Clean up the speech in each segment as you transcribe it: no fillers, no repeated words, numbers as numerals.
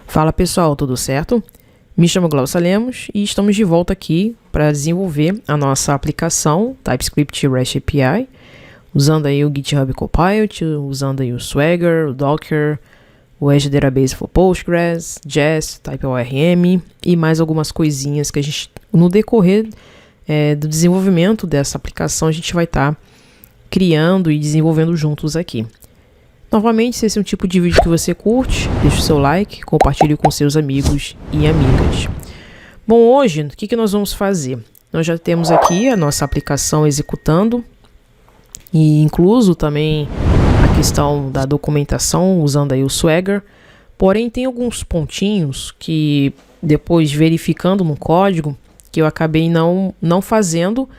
Fala pessoal, tudo certo? Me chamo Glaucia Lemos e estamos de volta aqui para desenvolver a nossa aplicação TypeScript REST API, usando aí o GitHub Copilot, usando aí o Swagger, o Docker, o Azure Database for Postgres, Jest, TypeORM e mais algumas coisinhas que a gente, no decorrer do desenvolvimento dessa aplicação, a gente vai estar criando e desenvolvendo juntos aqui. Novamente, se esse é um tipo de vídeo que você curte, deixe o seu like, compartilhe com seus amigos e amigas. Bom, hoje, o que nós vamos fazer? Nós já temos aqui a nossa aplicação executando e incluso também a questão da documentação usando aí o Swagger. Porém, tem alguns pontinhos que depois verificando no código que eu acabei não fazendo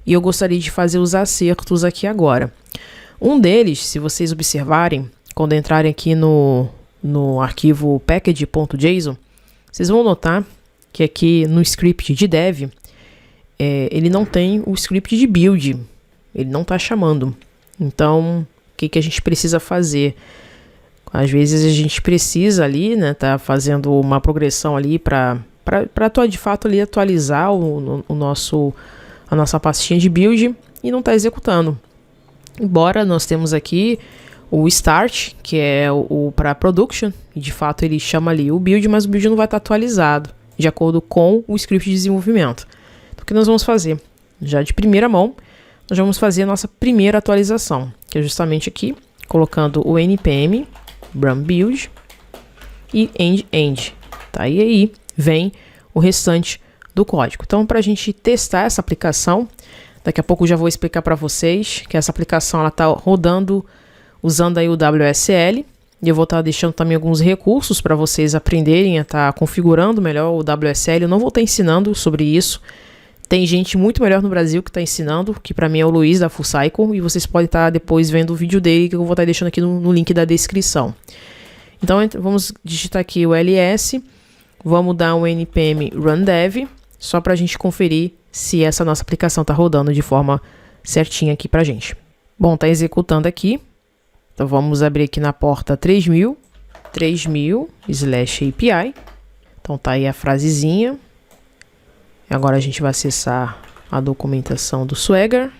e eu gostaria de fazer os acertos aqui agora. Um deles, se vocês observarem, quando entrarem aqui no arquivo package.json, vocês vão notar que aqui no script de dev, ele não tem o script de build, ele não está chamando. Então, o que a gente precisa fazer? Às vezes a gente precisa ali, né, tá fazendo uma progressão ali para de fato ali atualizar a nossa pastinha de build e não está executando. Embora nós temos aqui o start, que é o para production, e de fato ele chama ali o build, mas o build não vai estar atualizado de acordo com o script de desenvolvimento. Então o que nós vamos fazer? Já de primeira mão, nós vamos fazer a nossa primeira atualização, que é justamente aqui, colocando o npm run build e end. Tá? E aí vem o restante do código. Então, para a gente testar essa aplicação, daqui a pouco eu já vou explicar para vocês que essa aplicação ela está rodando usando aí o WSL. E eu vou estar deixando também alguns recursos para vocês aprenderem a estar configurando melhor o WSL. Eu não vou estar ensinando sobre isso. Tem gente muito melhor no Brasil que está ensinando, que para mim é o Luiz da Full Cycle. E vocês podem estar depois vendo o vídeo dele que eu vou estar deixando aqui no link da descrição. Então vamos digitar aqui o ls. Vamos dar um npm run dev, só para a gente conferir se essa nossa aplicação está rodando de forma certinha aqui para a gente. Bom, está executando aqui. Então vamos abrir aqui na porta 3000 /API. Então tá aí a frasezinha. Agora a gente vai acessar a documentação do Swagger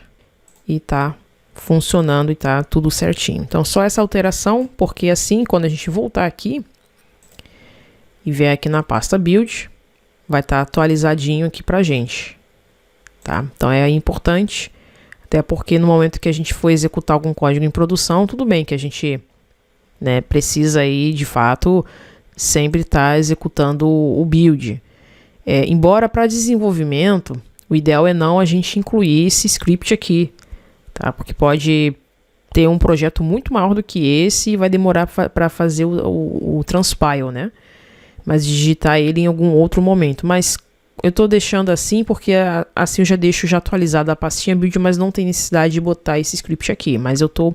e tá funcionando e tá tudo certinho. Então só essa alteração, porque assim quando a gente voltar aqui e vier aqui na pasta build, vai estar atualizadinho aqui pra gente. Tá? Então é importante, até porque no momento que a gente for executar algum código em produção, tudo bem que a gente, né, precisa aí de fato sempre estar executando o build. Embora para desenvolvimento, o ideal é não a gente incluir esse script aqui, tá? Porque pode ter um projeto muito maior do que esse e vai demorar para fazer o transpile, né? Mas digitar ele em algum outro momento. Mas eu estou deixando assim porque assim eu já deixo já atualizada a pastinha build, mas não tem necessidade de botar esse script aqui. Mas eu estou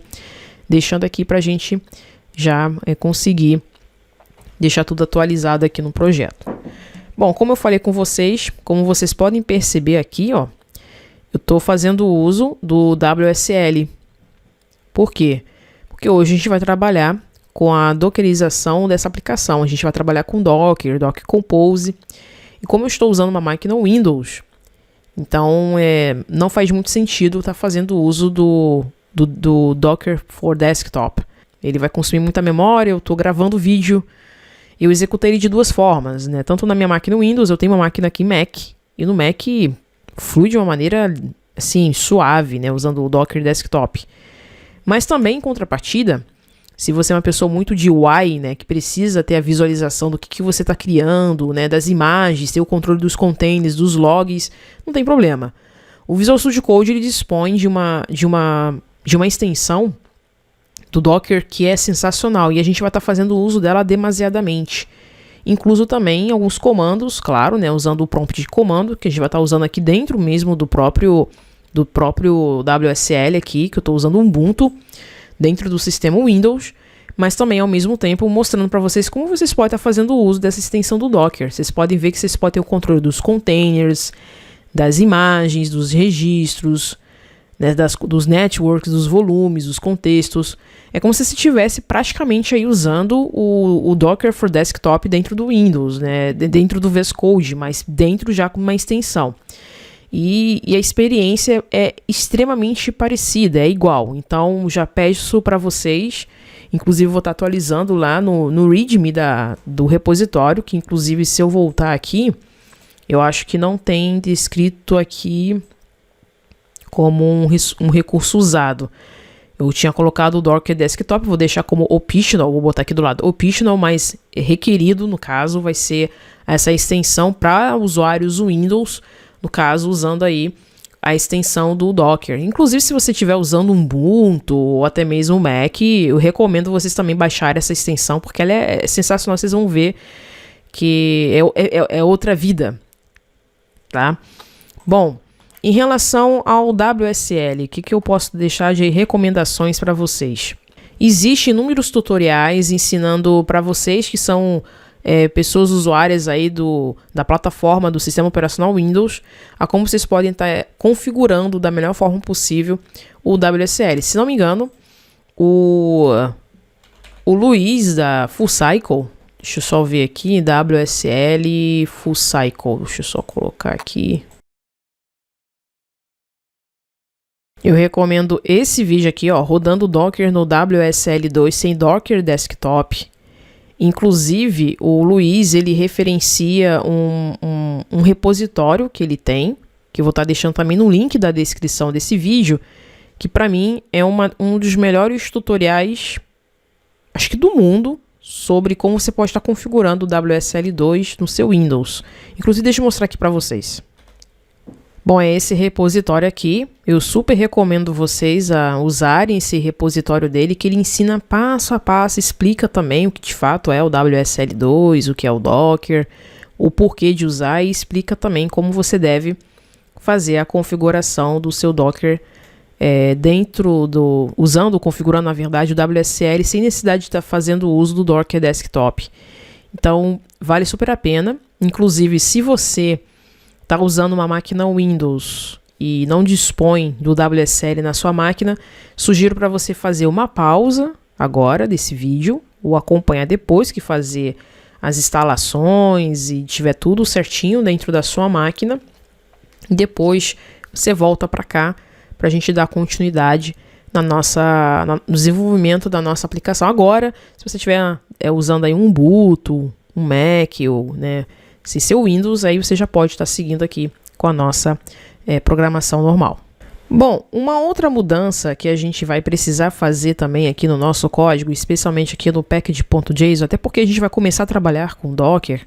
deixando aqui para a gente já conseguir deixar tudo atualizado aqui no projeto. Bom, como eu falei com vocês, como vocês podem perceber aqui, ó, eu estou fazendo uso do WSL. Por quê? Porque hoje a gente vai trabalhar com a dockerização dessa aplicação. A gente vai trabalhar com Docker Compose. E como eu estou usando uma máquina Windows, então não faz muito sentido estar fazendo uso do Docker for Desktop. Ele vai consumir muita memória, eu estou gravando vídeo. Eu executei ele de duas formas, né? Tanto na minha máquina Windows, eu tenho uma máquina aqui Mac, e no Mac flui de uma maneira assim, suave, né? Usando o Docker Desktop. Mas também, em contrapartida, se você é uma pessoa muito de UI, né, que precisa ter a visualização do que você está criando, né, das imagens, ter o controle dos containers, dos logs, não tem problema. O Visual Studio Code ele dispõe de uma extensão do Docker que é sensacional e a gente vai estar fazendo uso dela demasiadamente. Incluso também alguns comandos, claro, né, usando o prompt de comando, que a gente vai estar usando aqui dentro mesmo do próprio WSL aqui, que eu estou usando o Ubuntu, dentro do sistema Windows, mas também ao mesmo tempo mostrando para vocês como vocês podem estar fazendo uso dessa extensão do Docker. Vocês podem ver que vocês podem ter o controle dos containers, das imagens, dos registros, né, dos networks, dos volumes, dos contextos. É como se você estivesse praticamente aí usando o Docker for Desktop dentro do Windows, né, dentro do VS Code, mas dentro já com uma extensão. E a experiência é extremamente parecida, é igual. Então já peço para vocês, inclusive vou estar atualizando lá no README do repositório, que inclusive se eu voltar aqui, eu acho que não tem descrito aqui como um recurso usado. Eu tinha colocado o Docker Desktop, vou deixar como optional, vou botar aqui do lado optional, mas requerido, no caso, vai ser essa extensão para usuários Windows, no caso, usando aí a extensão do Docker. Inclusive, se você estiver usando um Ubuntu ou até mesmo um Mac, eu recomendo vocês também baixarem essa extensão, porque ela é sensacional, vocês vão ver que é outra vida, tá? Bom, em relação ao WSL, o que eu posso deixar de recomendações para vocês? Existem inúmeros tutoriais ensinando para vocês que são pessoas usuárias aí da plataforma do sistema operacional Windows, a como vocês podem estar configurando da melhor forma possível o WSL. Se não me engano, o Luiz da Full Cycle, deixa eu só ver aqui, WSL Full Cycle, deixa eu só colocar aqui. Eu recomendo esse vídeo aqui, ó, rodando Docker no WSL2 sem Docker Desktop. Inclusive, o Luiz, ele referencia um repositório que ele tem, que eu vou estar deixando também no link da descrição desse vídeo, que para mim é um dos melhores tutoriais, acho que do mundo, sobre como você pode estar configurando o WSL2 no seu Windows. Inclusive, deixa eu mostrar aqui para vocês. Bom, é esse repositório aqui. Eu super recomendo vocês a usarem esse repositório dele, que ele ensina passo a passo, explica também o que de fato é o WSL2, o que é o Docker, o porquê de usar e explica também como você deve fazer a configuração do seu Docker configurando na verdade o WSL sem necessidade de estar fazendo uso do Docker Desktop. Então, vale super a pena. Inclusive, se você está usando uma máquina Windows e não dispõe do WSL na sua máquina, sugiro para você fazer uma pausa agora desse vídeo, ou acompanhar depois que fazer as instalações e tiver tudo certinho dentro da sua máquina. E depois você volta para cá para a gente dar continuidade no desenvolvimento da nossa aplicação. Agora, se você estiver usando aí um Ubuntu, um Mac ou, né, se seu Windows, aí você já pode estar seguindo aqui com a nossa programação normal. Bom, uma outra mudança que a gente vai precisar fazer também aqui no nosso código, especialmente aqui no package.json, até porque a gente vai começar a trabalhar com Docker,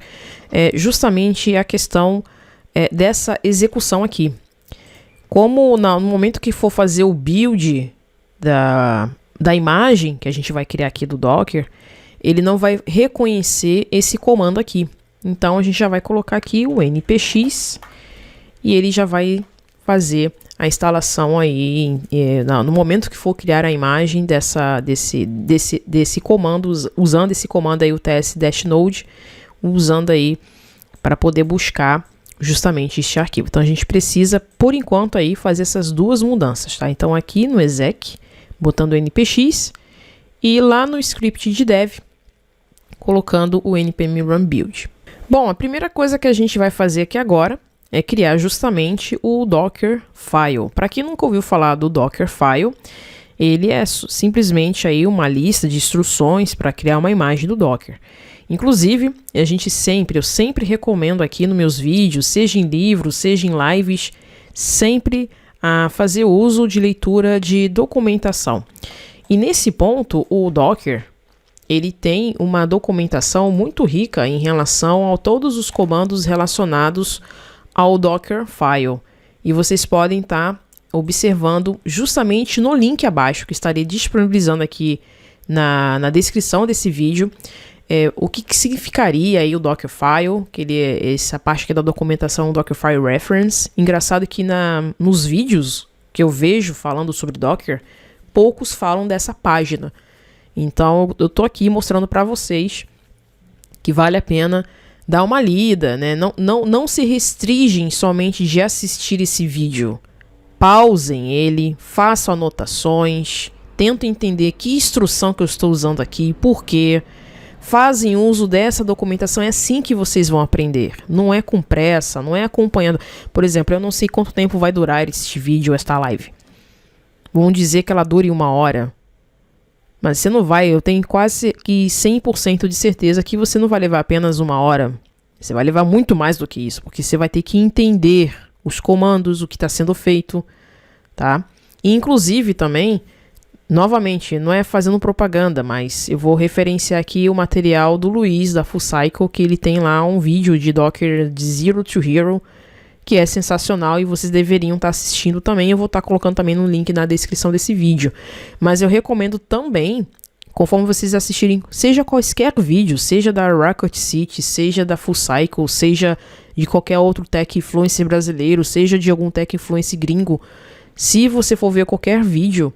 é justamente a questão dessa execução aqui. Como no momento que for fazer o build da imagem que a gente vai criar aqui do Docker, ele não vai reconhecer esse comando aqui. Então, a gente já vai colocar aqui o npx e ele já vai fazer a instalação aí no momento que for criar a imagem desse comando, usando esse comando aí, o ts-node, usando aí para poder buscar justamente este arquivo. Então, a gente precisa, por enquanto, aí fazer essas duas mudanças, tá? Então, aqui no exec, botando o npx e lá no script de dev, colocando o npm run build. Bom, a primeira coisa que a gente vai fazer aqui agora é criar justamente o Dockerfile. Para quem nunca ouviu falar do Dockerfile, ele é simplesmente aí uma lista de instruções para criar uma imagem do Docker. Inclusive, eu sempre recomendo aqui nos meus vídeos, seja em livros, seja em lives, sempre a fazer uso de leitura de documentação. E nesse ponto, o Docker, ele tem uma documentação muito rica em relação a todos os comandos relacionados ao Dockerfile. E vocês podem estar observando justamente no link abaixo, que estarei disponibilizando aqui na descrição desse vídeo, o que significaria aí o Dockerfile, que essa parte aqui da documentação Dockerfile Reference. Engraçado que nos vídeos que eu vejo falando sobre Docker, poucos falam dessa página. Então, eu tô aqui mostrando para vocês que vale a pena dar uma lida, né? Não se restringem somente de assistir esse vídeo pausem ele, façam anotações, tentem entender que instrução que eu estou usando aqui, por quê. Fazem uso dessa documentação, é assim que vocês vão aprender. Não é com pressa, não é acompanhando. Por exemplo, eu não sei quanto tempo vai durar este vídeo, esta live. Vamos dizer que ela dure 1 hora. Mas você não vai, eu tenho quase que 100% de certeza que você não vai levar apenas 1 hora. Você vai levar muito mais do que isso, porque você vai ter que entender os comandos, o que está sendo feito, tá? E, inclusive também, novamente, não é fazendo propaganda, mas eu vou referenciar aqui o material do Luiz, da Full Cycle, que ele tem lá um vídeo de Docker de Zero to Hero, que é sensacional e vocês deveriam estar assistindo também. Eu vou estar colocando também no link na descrição desse vídeo. Mas eu recomendo também, conforme vocês assistirem, seja quaisquer vídeo, seja da Rocket City, seja da Full Cycle, seja de qualquer outro Tech Influencer brasileiro, seja de algum Tech Influencer gringo, se você for ver qualquer vídeo,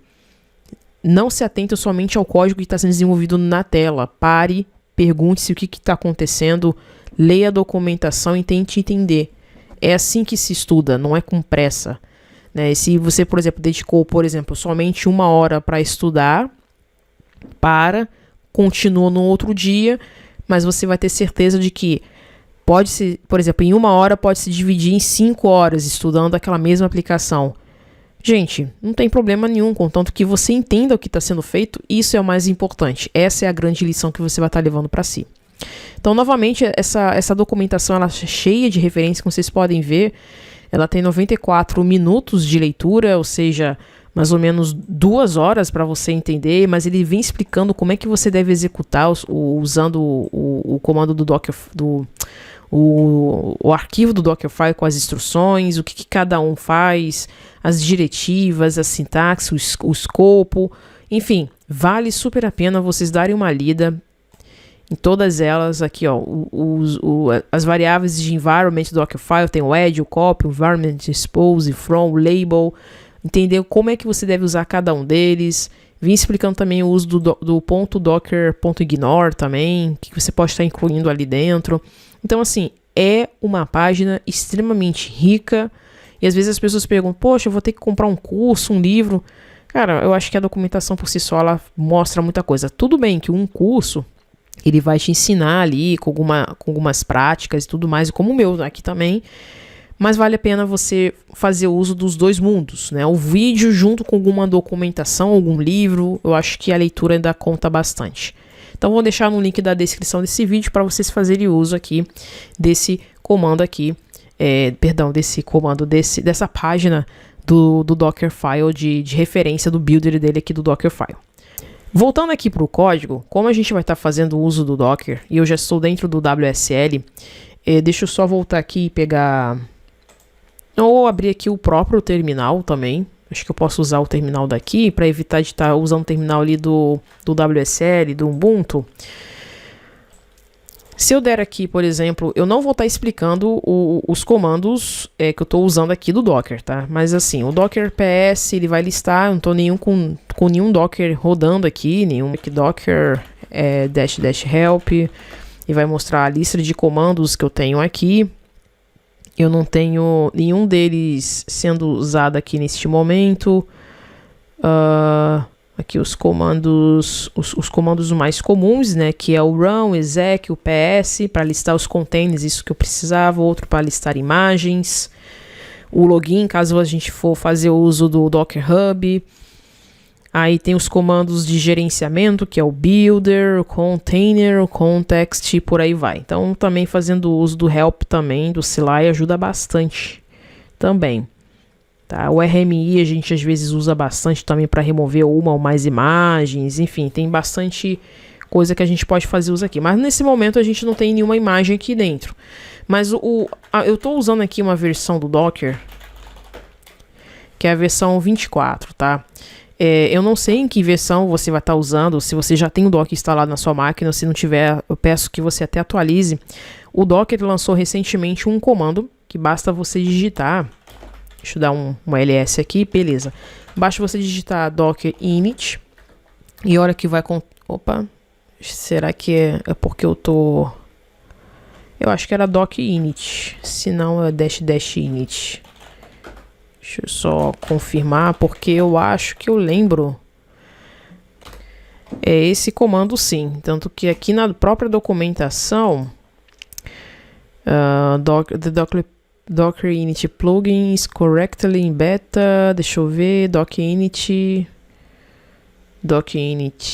não se atente somente ao código que está sendo desenvolvido na tela. Pare, pergunte-se o que está acontecendo, leia a documentação e tente entender. É assim que se estuda, não é com pressa, né? Se você, por exemplo, dedicou, por exemplo, somente 1 hora para estudar, continua no outro dia, mas você vai ter certeza de que pode-se, por exemplo, em 1 hora pode se dividir em 5 horas estudando aquela mesma aplicação. Gente, não tem problema nenhum, contanto que você entenda o que está sendo feito, isso é o mais importante. Essa é a grande lição que você vai estar levando para si. Então, novamente, essa documentação ela é cheia de referências, como vocês podem ver. Ela tem 94 minutos de leitura, ou seja, mais ou menos 2 horas para você entender, mas ele vem explicando como é que você deve executar usando o comando do Docker, o arquivo do Dockerfile com as instruções, o que cada um faz, as diretivas, a sintaxe, o escopo, enfim, vale super a pena vocês darem uma lida em todas elas aqui, ó, as variáveis de environment do Dockerfile, tem o add, o copy, o environment, expose, from, label, entender como é que você deve usar cada um deles. Vim explicando também o uso do ponto docker.ignore também, que você pode estar incluindo ali dentro. Então, assim, é uma página extremamente rica. E às vezes as pessoas perguntam, poxa, eu vou ter que comprar um curso, um livro. Cara, eu acho que a documentação por si só, ela mostra muita coisa. Tudo bem que um curso, ele vai te ensinar ali com algumas práticas e tudo mais, como o meu aqui também. Mas vale a pena você fazer uso dos dois mundos, né? O vídeo junto com alguma documentação, algum livro, eu acho que a leitura ainda conta bastante. Então vou deixar no link da descrição desse vídeo para vocês fazerem uso aqui desse comando aqui, dessa página do Dockerfile de referência do builder dele aqui do Dockerfile. Voltando aqui para o código, como a gente vai estar fazendo uso do Docker, e eu já estou dentro do WSL, deixa eu só voltar aqui e pegar... Ou abrir aqui o próprio terminal também. Acho que eu posso usar o terminal daqui para evitar de estar usando o terminal ali do WSL, do Ubuntu. Se eu der aqui, por exemplo, eu não vou estar explicando os comandos que eu estou usando aqui do Docker, tá? Mas assim, o Docker PS, ele vai listar, eu não estou com nenhum Docker rodando aqui, nenhum Docker --help, e vai mostrar a lista de comandos que eu tenho aqui. Eu não tenho nenhum deles sendo usado aqui neste momento. Aqui os comandos mais comuns, né? Que é o run, o exec, o ps, para listar os containers, isso que eu precisava. Outro para listar imagens. O login, caso a gente for fazer uso do Docker Hub. Aí tem os comandos de gerenciamento, que é o builder, o container, o context e por aí vai. Então também fazendo uso do help também, do CLI, ajuda bastante também. Tá? O RMI a gente às vezes usa bastante também para remover uma ou mais imagens. Enfim, tem bastante coisa que a gente pode fazer uso aqui. Mas nesse momento a gente não tem nenhuma imagem aqui dentro. Mas eu estou usando aqui uma versão do Docker, que é a versão 24, tá? Eu não sei em que versão você vai estar usando, se você já tem o Docker instalado na sua máquina, se não tiver, eu peço que você até atualize. O Docker lançou recentemente um comando que basta você digitar, deixa eu dar um ls aqui, beleza. Basta você digitar docker init e a hora que vai opa, será que é porque eu acho que era docker init, se não é dash init. Deixa eu só confirmar, porque eu acho que eu lembro. É esse comando sim. Tanto que aqui na própria documentação, Docker init plugin is correctly in beta. Deixa eu ver. Docker init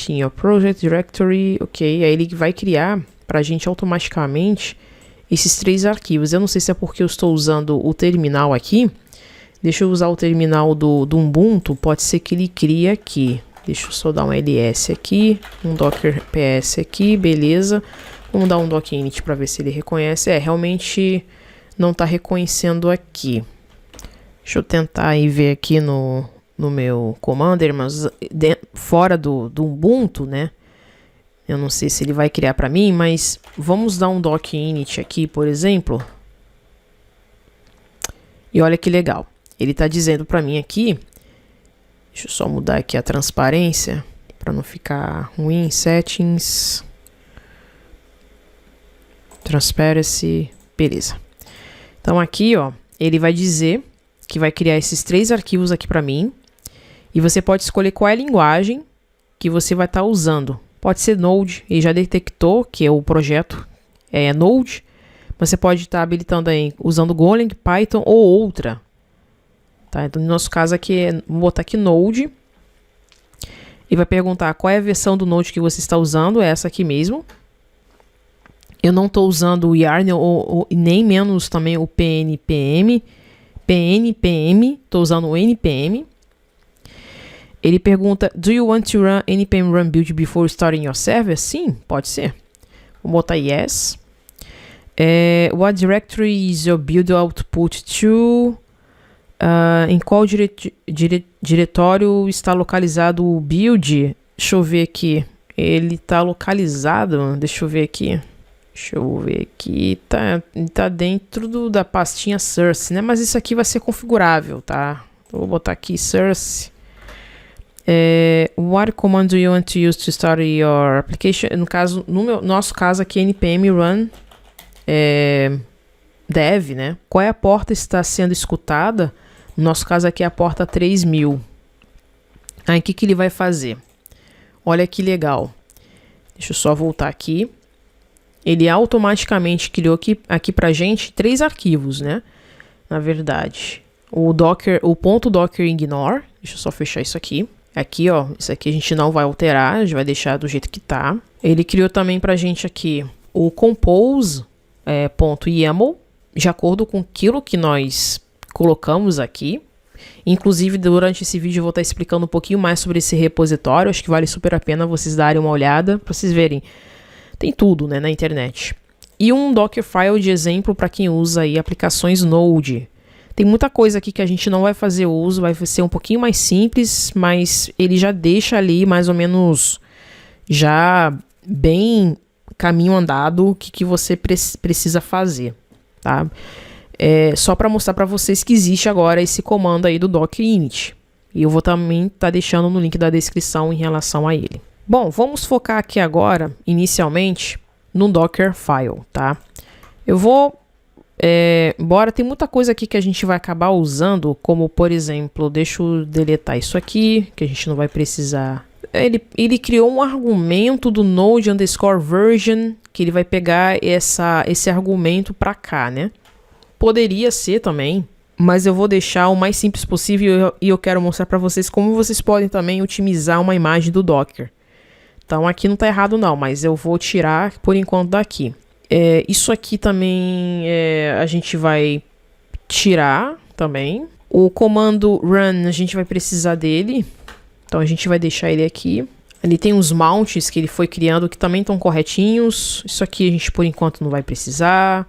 in your project directory. Ok, aí ele vai criar pra gente automaticamente esses 3 arquivos. Eu não sei se é porque eu estou usando o terminal aqui. Deixa eu usar o terminal do Ubuntu. Pode ser que ele crie aqui. Deixa eu só dar um ls aqui, um docker ps aqui, beleza. Vamos dar um docker init para ver se ele reconhece. Realmente não está reconhecendo aqui. Deixa eu tentar ir ver aqui no meu Commander, mas fora do Ubuntu, né? Eu não sei se ele vai criar para mim, mas vamos dar um docker init aqui, por exemplo. E olha que legal. Ele está dizendo para mim aqui. Deixa eu só mudar aqui a transparência para não ficar ruim. Settings, Transparency, beleza. Então aqui, ó, ele vai dizer que vai criar esses 3 arquivos aqui para mim. E você pode escolher qual é a linguagem que você vai estar usando. Pode ser Node, ele já detectou que é o projeto é Node. Você pode estar habilitando aí usando Golang, Python ou outra. Tá, então, no nosso caso aqui, vou botar aqui Node. E vai perguntar qual é a versão do Node que você está usando. É essa aqui mesmo. Eu não estou usando o Yarn ou nem menos também o PNPM. Estou usando o NPM. Ele pergunta, do you want to run npm run build before starting your server? Sim, pode ser. Vou botar yes. What directory is your build output to? Em qual diretório está localizado o build? Deixa eu ver aqui. Ele está localizado. Deixa eu ver aqui. Tá dentro da pastinha source, né? Mas isso aqui vai ser configurável, tá? Vou botar aqui source. What command do you want to use to start your application? No nosso caso aqui, npm run dev, né? Qual é a porta que está sendo escutada? No nosso caso aqui é a porta 3000. Aí o que ele vai fazer? Olha que legal. Deixa eu só voltar aqui. Ele automaticamente criou aqui pra gente 3 arquivos, né? Na verdade, o ponto docker ignore. Deixa eu só fechar isso aqui. Aqui, ó, isso aqui a gente não vai alterar, a gente vai deixar do jeito que tá. Ele criou também pra gente aqui o compose.yaml, de acordo com aquilo que nós colocamos aqui. Inclusive, durante esse vídeo eu vou estar explicando um pouquinho mais sobre esse repositório. Acho que vale super a pena vocês darem uma olhada, para vocês verem. Tem tudo, né, na internet. E um Dockerfile de exemplo para quem usa aí aplicações Node. Tem muita coisa aqui que a gente não vai fazer uso, vai ser um pouquinho mais simples, mas ele já deixa ali mais ou menos já bem caminho andado o que você precisa fazer, tá? Só para mostrar para vocês que existe agora esse comando aí do docker init. E eu vou também estar deixando no link da descrição em relação a ele. Bom, vamos focar aqui agora, inicialmente, no Dockerfile, tá? Eu vou... tem muita coisa aqui que a gente vai acabar usando, como, por exemplo, deixa eu deletar isso aqui, que a gente não vai precisar. Ele criou um argumento do node underscore version, que ele vai pegar esse argumento para cá, né? Poderia ser também, mas eu vou deixar o mais simples possível e eu quero mostrar para vocês como vocês podem também otimizar uma imagem do Docker. Então aqui não está errado não, mas eu vou tirar por enquanto daqui. Isso aqui também a gente vai tirar também. O comando run a gente vai precisar dele, então a gente vai deixar ele aqui. Ali tem uns mounts que ele foi criando que também estão corretinhos. Isso aqui a gente por enquanto não vai precisar.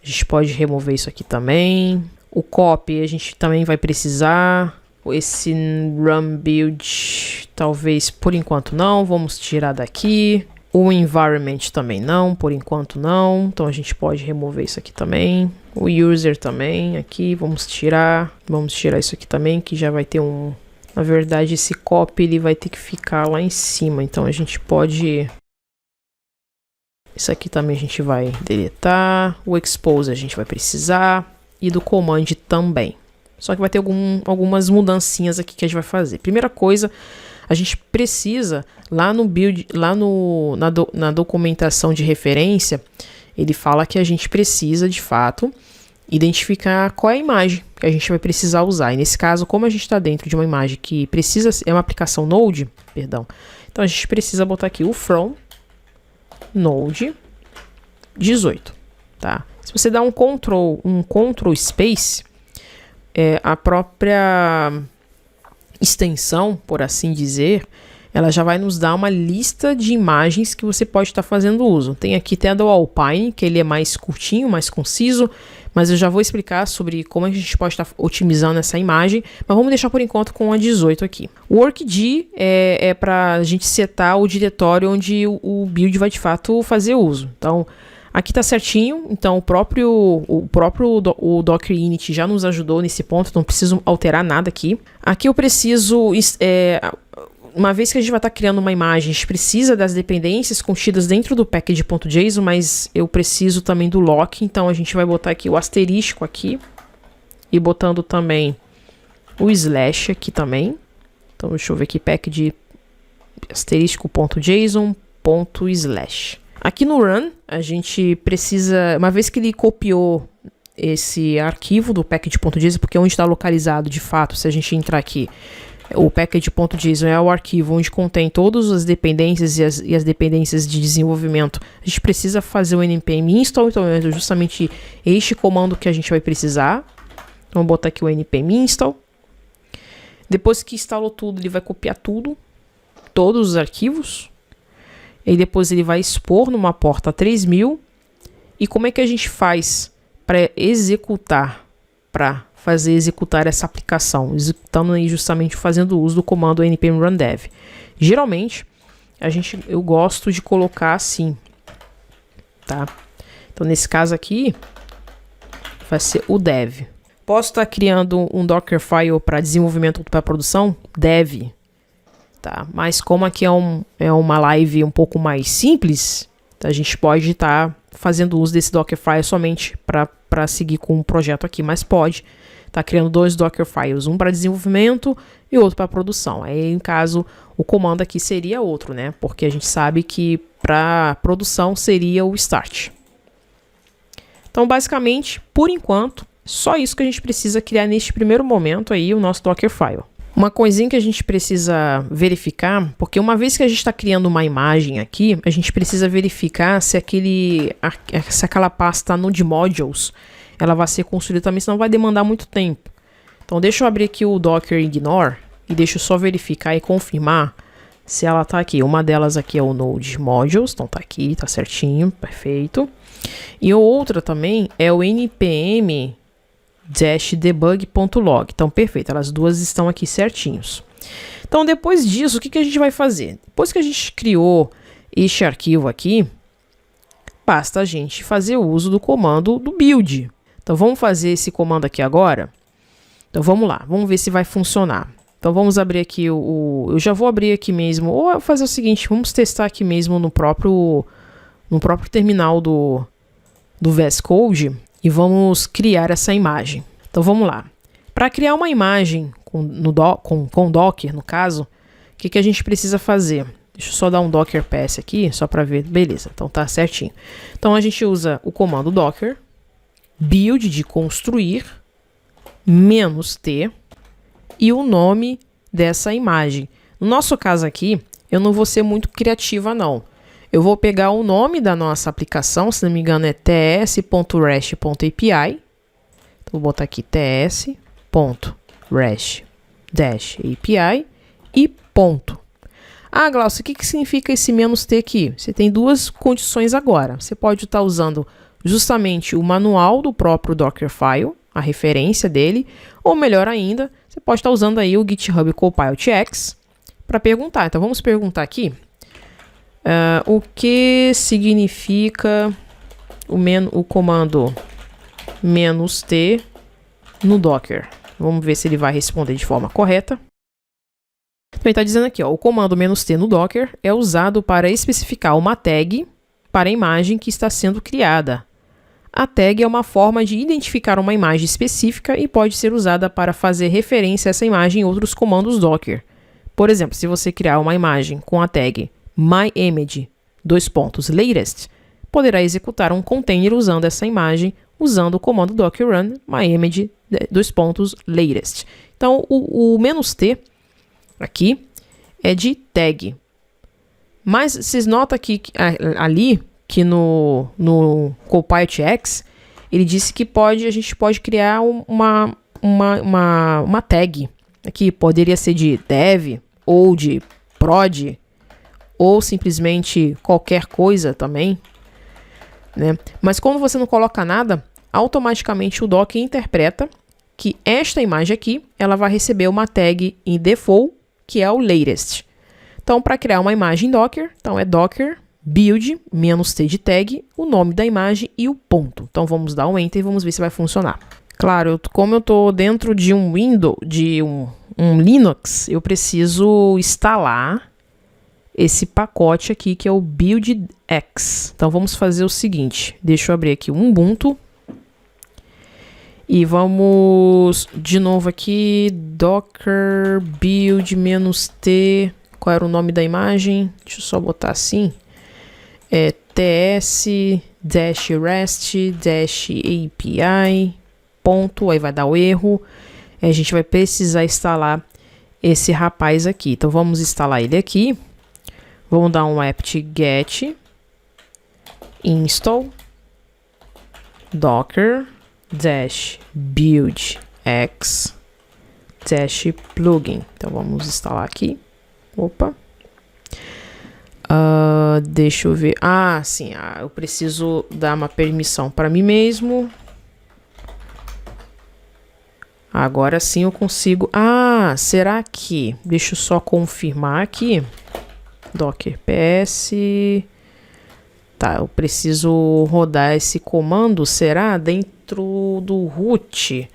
A gente pode remover isso aqui também. O copy a gente também vai precisar. Esse run build talvez por enquanto não. Vamos tirar daqui. O environment também não, por enquanto não. Então a gente pode remover isso aqui também. O user também aqui, vamos tirar. Vamos tirar isso aqui também, que já vai ter um... Na verdade esse copy ele vai ter que ficar lá em cima. Então a gente pode... Isso aqui também a gente vai deletar. O expose a gente vai precisar. E do command também. só que vai ter algumas mudancinhas aqui que a gente vai fazer. Primeira coisa, a gente precisa, lá no build, na documentação de referência, ele fala que a gente precisa, de fato, identificar qual é a imagem que a gente vai precisar usar. E nesse caso, como a gente está dentro de uma imagem que precisa, é uma aplicação Node, perdão, então a gente precisa botar aqui o from Node 18, tá? Se você dá um Ctrl Space, a própria extensão, por assim dizer, ela já vai nos dar uma lista de imagens que você pode estar fazendo uso. Tem aqui até do Alpine, que ele é mais curtinho, mais conciso, mas eu já vou explicar sobre como a gente pode estar otimizando essa imagem, mas vamos deixar por enquanto com a 18 aqui. O workd é para a gente setar o diretório onde o build vai de fato fazer uso. Então, aqui tá certinho, então o próprio Docker Init já nos ajudou nesse ponto, não preciso alterar nada aqui. Aqui eu preciso, uma vez que a gente vai estar criando uma imagem, a gente precisa das dependências contidas dentro do package.json, mas eu preciso também do lock, então a gente vai botar aqui o asterisco aqui, e botando também o slash aqui também. Então deixa eu ver aqui, package asterisco.json.slash. Aqui no run, a gente precisa, uma vez que ele copiou esse arquivo do package.json, porque é onde está localizado de fato, se a gente entrar aqui, o package.json é o arquivo onde contém todas as dependências e as dependências de desenvolvimento. A gente precisa fazer o npm install, então é justamente este comando que a gente vai precisar. Então, vamos botar aqui o npm install. Depois que instalou tudo, ele vai copiar tudo, todos os arquivos. E depois ele vai expor numa porta 3000. E como é que a gente faz para fazer executar essa aplicação? Executando aí justamente fazendo uso do comando npm run dev. Geralmente, eu gosto de colocar assim, tá? Então nesse caso aqui, vai ser o dev. Posso estar criando um Dockerfile para desenvolvimento para produção? Dev. Tá? Mas como aqui é uma live um pouco mais simples, a gente pode estar fazendo uso desse Dockerfile somente para seguir com o projeto aqui, mas pode estar criando dois Dockerfiles, um para desenvolvimento e outro para produção. Aí, em caso, o comando aqui seria outro, né? Porque a gente sabe que para produção seria o start. Então, basicamente, por enquanto, só isso que a gente precisa criar neste primeiro momento aí, o nosso Dockerfile. Uma coisinha que a gente precisa verificar, porque uma vez que a gente está criando uma imagem aqui, a gente precisa verificar se aquela pasta Node Modules, ela vai ser construída também, senão vai demandar muito tempo. Então deixa eu abrir aqui o Docker Ignore e deixa eu só verificar e confirmar se ela está aqui. Uma delas aqui é o Node Modules, então tá aqui, tá certinho, perfeito. E outra também é o npm debug.log. Então, perfeito, elas duas estão aqui certinhos. Então, depois disso, o que a gente vai fazer? Depois que a gente criou este arquivo aqui, basta a gente fazer o uso do comando do build. Então, vamos fazer esse comando aqui agora. Então, vamos lá, vamos ver se vai funcionar. Então, vamos abrir aqui eu já vou abrir aqui mesmo, ou fazer o seguinte, vamos testar aqui mesmo no próprio terminal do VS Code. E vamos criar essa imagem. Então vamos lá. Para criar uma imagem com Docker, no caso, o que a gente precisa fazer? Deixa eu só dar um Docker PS aqui, só para ver. Beleza, então tá certinho. Então a gente usa o comando Docker, build de construir, -t e o nome dessa imagem. No nosso caso aqui, eu não vou ser muito criativa não. Eu vou pegar o nome da nossa aplicação, se não me engano é ts.rest.api. Então, vou botar aqui ts.rest-api e ponto. Ah, Glaucio, o que significa esse "-t" aqui? Você tem duas condições agora. Você pode estar usando justamente o manual do próprio Dockerfile, a referência dele, ou melhor ainda, você pode estar usando aí o GitHub Copilot X para perguntar. Então, vamos perguntar aqui. O que significa o comando "-t" no Docker? Vamos ver se ele vai responder de forma correta. Então, ele está dizendo aqui, ó, o comando "-t" no Docker é usado para especificar uma tag para a imagem que está sendo criada. A tag é uma forma de identificar uma imagem específica e pode ser usada para fazer referência a essa imagem em outros comandos Docker. Por exemplo, se você criar uma imagem com a tag myimage_latest, poderá executar um container usando essa imagem, usando o comando docker run myimage_latest. Então, o "-t aqui é de tag. Mas vocês notam aqui, ali que no Copilot X, ele disse que a gente pode criar uma tag. Aqui poderia ser de dev, ou de prod, ou simplesmente qualquer coisa também, né? Mas quando você não coloca nada, automaticamente o Docker interpreta que esta imagem aqui, ela vai receber uma tag em default, que é o latest. Então, para criar uma imagem Docker, então é docker build -t de tag, o nome da imagem e o ponto. Então, vamos dar um enter e vamos ver se vai funcionar. Claro, como eu estou dentro de um Windows, de um Linux, eu preciso instalar esse pacote aqui, que é o buildx. Então, vamos fazer o seguinte. Deixa eu abrir aqui o Ubuntu. E vamos de novo aqui, docker build -t. Qual era o nome da imagem? Deixa eu só botar assim. É ts-rest-api. Ponto, aí vai dar o erro. A gente vai precisar instalar esse rapaz aqui. Então, vamos instalar ele aqui. Vamos dar um apt-get install docker-buildx-plugin. Então, vamos instalar aqui. Opa. Deixa eu ver. Sim. Eu preciso dar uma permissão para mim mesmo. Agora sim eu consigo. Será que... Deixa eu só confirmar aqui. Docker ps. Tá, eu preciso rodar esse comando. Será? Dentro do root.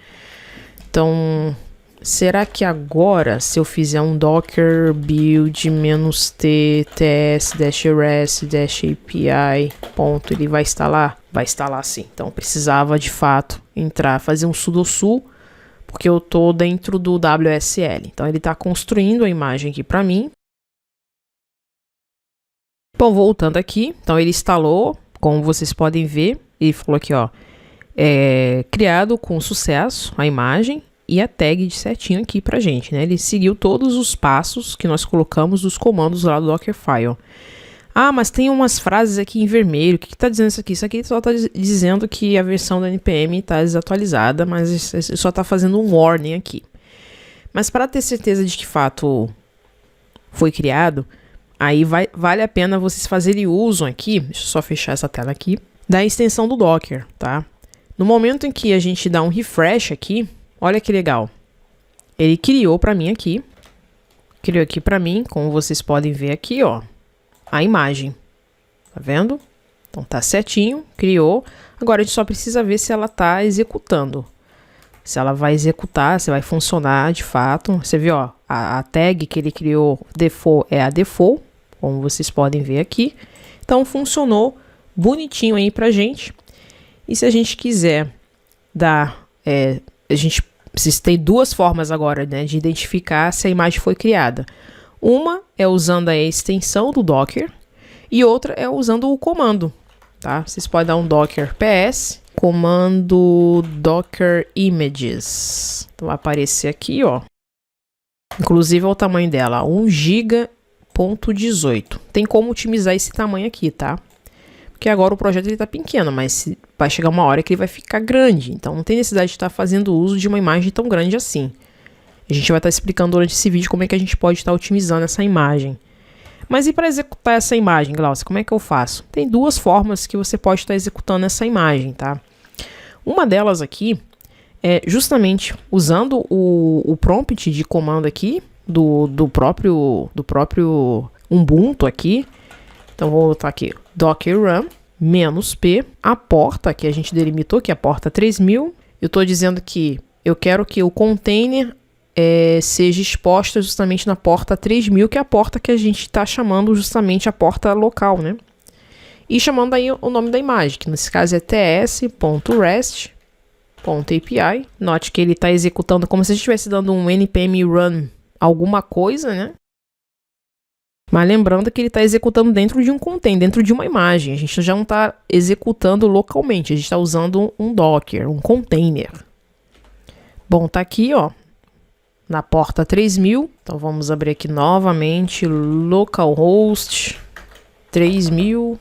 Então, será que agora, se eu fizer um docker build -t ts-rest-api, ponto, ele vai instalar? Vai instalar sim. Então, precisava de fato entrar, fazer um sudo porque eu tô dentro do WSL. Então, ele está construindo a imagem aqui para mim. Bom, voltando aqui, então ele instalou, como vocês podem ver, ele falou aqui, ó, criado com sucesso a imagem e a tag de certinho aqui pra gente, né? Ele seguiu todos os passos que nós colocamos dos comandos lá do Dockerfile. Mas tem umas frases aqui em vermelho. O que está dizendo isso aqui? Isso aqui só está dizendo que a versão da NPM está desatualizada, mas só está fazendo um warning aqui. Mas para ter certeza de que fato foi criado, aí vale a pena vocês fazerem uso aqui, deixa eu só fechar essa tela aqui, da extensão do Docker, tá? No momento em que a gente dá um refresh aqui, olha que legal. Ele criou para mim aqui, como vocês podem ver aqui, ó, a imagem. Tá vendo? Então tá certinho, criou. Agora a gente só precisa ver se ela tá executando. Se ela vai executar, se vai funcionar de fato. Você viu, ó, a tag que ele criou default é a default, como vocês podem ver aqui. Então funcionou bonitinho aí pra gente. E se a gente quiser dar, vocês têm duas formas agora, né, de identificar se a imagem foi criada. Uma é usando a extensão do Docker e outra é usando o comando, tá? Vocês podem dar um docker ps, comando docker images. Então vai aparecer aqui, ó. Inclusive, olha o tamanho dela, 1 GB.18. Tem como otimizar esse tamanho aqui, tá? Porque agora o projeto ele tá pequeno, mas vai chegar uma hora que ele vai ficar grande. Então não tem necessidade de estar fazendo uso de uma imagem tão grande assim. A gente vai estar explicando durante esse vídeo como é que a gente pode estar otimizando essa imagem. Mas e para executar essa imagem, Glaucia, como é que eu faço? Tem duas formas que você pode estar executando essa imagem, tá? Uma delas aqui é justamente usando o prompt de comando aqui do próprio Ubuntu aqui. Então vou botar aqui docker run -p, a porta que a gente delimitou, que é a porta 3000. Eu estou dizendo que eu quero que o container seja exposta justamente na porta 3000, que é a porta que a gente está chamando justamente a porta local, né? e chamando aí o nome da imagem, que nesse caso é ts.rest.api. Note que ele está executando como se a gente estivesse dando um npm run alguma coisa, né? Mas lembrando que ele está executando dentro de um container, dentro de uma imagem. A gente já não está executando localmente, a gente está usando um Docker, um container. Bom, tá aqui, ó, na porta 3000. Então vamos abrir aqui novamente, localhost 3000/API.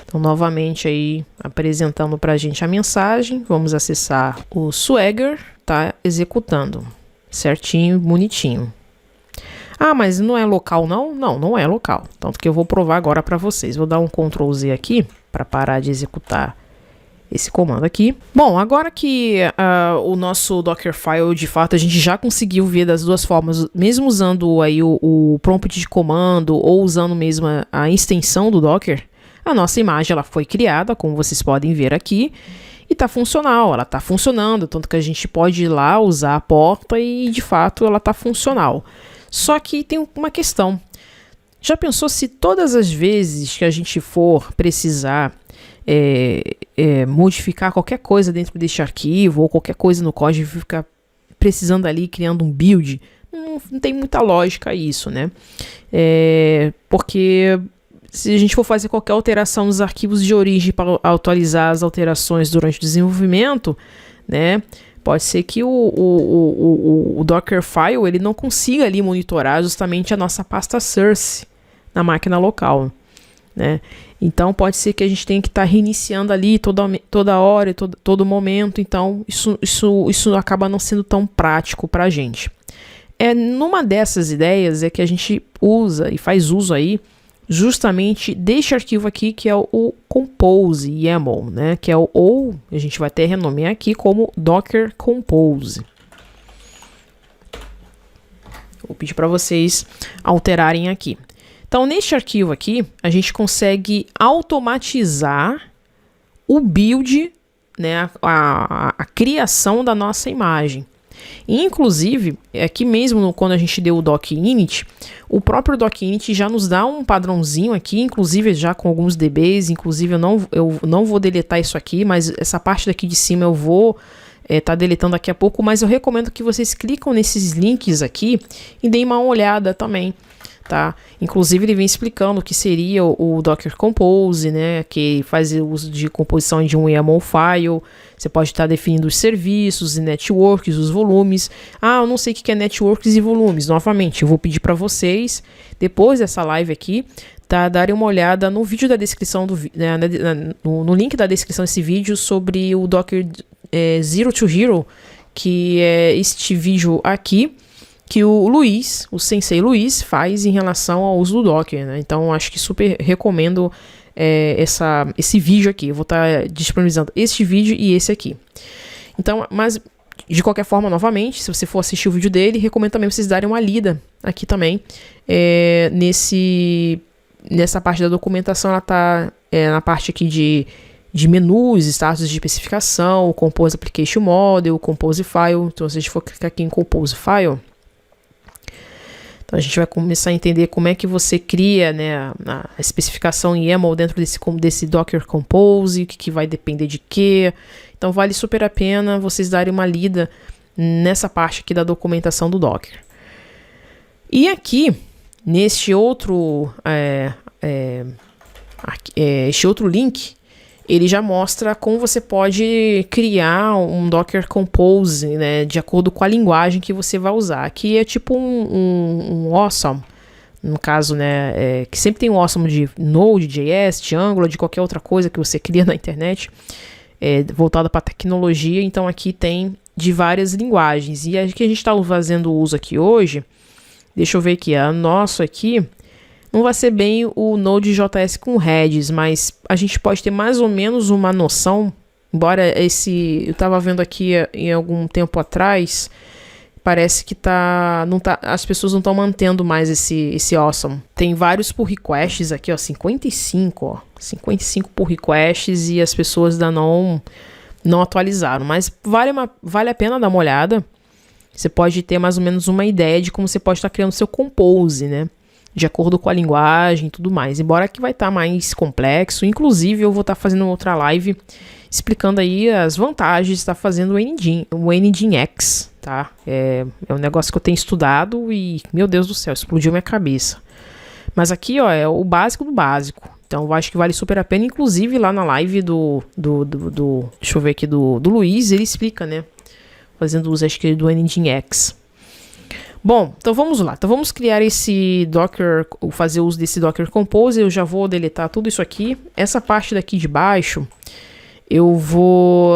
Então novamente aí apresentando para a gente a mensagem. Vamos acessar o Swagger, tá executando certinho, bonitinho. Ah, mas não é local não? Não, não é local. Tanto que eu vou provar agora para vocês. Vou dar um Ctrl Z aqui para parar de executar esse comando aqui. Bom, agora que o nosso Dockerfile, de fato, a gente já conseguiu ver das duas formas, mesmo usando aí o prompt de comando ou usando mesmo a extensão do Docker, a nossa imagem ela foi criada, como vocês podem ver aqui, e está funcional, ela está funcionando, tanto que a gente pode ir lá usar a porta e, de fato, ela está funcional. Só que tem uma questão. Já pensou se todas as vezes que a gente for precisar modificar qualquer coisa dentro deste arquivo ou qualquer coisa no código, ficar precisando ali criando um build? Não tem muita lógica isso, né? Porque se a gente for fazer qualquer alteração nos arquivos de origem para atualizar as alterações durante o desenvolvimento, né? Pode ser que o Dockerfile ele não consiga ali monitorar justamente a nossa pasta source na máquina local, né? Então pode ser que a gente tenha que estar reiniciando ali toda hora, todo momento. Então isso acaba não sendo tão prático para a gente. Numa dessas ideias é que a gente usa e faz uso aí justamente deste arquivo aqui, que é o compose YAML, né? Que é ou a gente vai até renomear aqui como Docker Compose. Vou pedir para vocês alterarem aqui. Então, neste arquivo aqui, a gente consegue automatizar o build, né? A criação da nossa imagem. E, inclusive, aqui mesmo quando a gente deu o doc init, o próprio doc init já nos dá um padrãozinho aqui, inclusive já com alguns DBs, inclusive eu não vou deletar isso aqui, mas essa parte daqui de cima eu vou tá deletando daqui a pouco, mas eu recomendo que vocês clicam nesses links aqui e deem uma olhada também, tá? Inclusive ele vem explicando o que seria o Docker Compose, né, que faz uso de composição de um YAML file. Você pode estar definindo os serviços e networks, os volumes. Ah, eu não sei o que é networks e volumes. Novamente, eu vou pedir para vocês, depois dessa live aqui, darem uma olhada no vídeo da descrição, no link da descrição desse vídeo sobre o Docker Zero to Hero, que é este vídeo aqui, que o Sensei Luiz faz em relação ao uso do Docker, né? Então, acho que super recomendo esse vídeo aqui. Eu vou estar disponibilizando este vídeo e esse aqui. Então, mas de qualquer forma, novamente, se você for assistir o vídeo dele, recomendo também vocês darem uma lida aqui também. Nessa parte da documentação, ela está na parte aqui de menus, status de especificação, o Compose Application Model, o Compose File. Então, se a gente for clicar aqui em Compose File, então a gente vai começar a entender como é que você cria, né, a especificação em YAML dentro desse Docker Compose, o que vai depender de quê. Então vale super a pena vocês darem uma lida nessa parte aqui da documentação do Docker. E aqui, neste outro, este outro link, ele já mostra como você pode criar um Docker Compose, né, de acordo com a linguagem que você vai usar. Aqui é tipo um awesome, no caso, né, que sempre tem um awesome de Node.js, de Angular, de qualquer outra coisa que você cria na internet, voltada para tecnologia. Então aqui tem de várias linguagens. E a que a gente está fazendo uso aqui hoje, deixa eu ver aqui, a nossa aqui não vai ser bem o Node.js com Redis, mas a gente pode ter mais ou menos uma noção, embora eu estava vendo aqui em algum tempo atrás, parece que as pessoas não estão mantendo mais esse awesome. Tem vários pull requests aqui, ó, 55 pull requests, e as pessoas ainda não atualizaram, mas vale a pena dar uma olhada. Você pode ter mais ou menos uma ideia de como você pode estar criando seu Compose, né? de acordo com a linguagem e tudo mais. Embora que vai estar mais complexo. Inclusive, eu vou estar fazendo outra live explicando aí as vantagens de estar fazendo o Nginx, tá? É um negócio que eu tenho estudado e, meu Deus do céu, explodiu minha cabeça. Mas aqui, ó, é o básico do básico. Então, eu acho que vale super a pena. Inclusive, lá na live deixa eu ver aqui, do Luiz, ele explica, né? Fazendo uso, acho que do Nginx. Bom, então vamos lá. Então, vamos criar esse Docker, fazer uso desse Docker Compose. Eu já vou deletar tudo isso aqui. Essa parte daqui de baixo, eu vou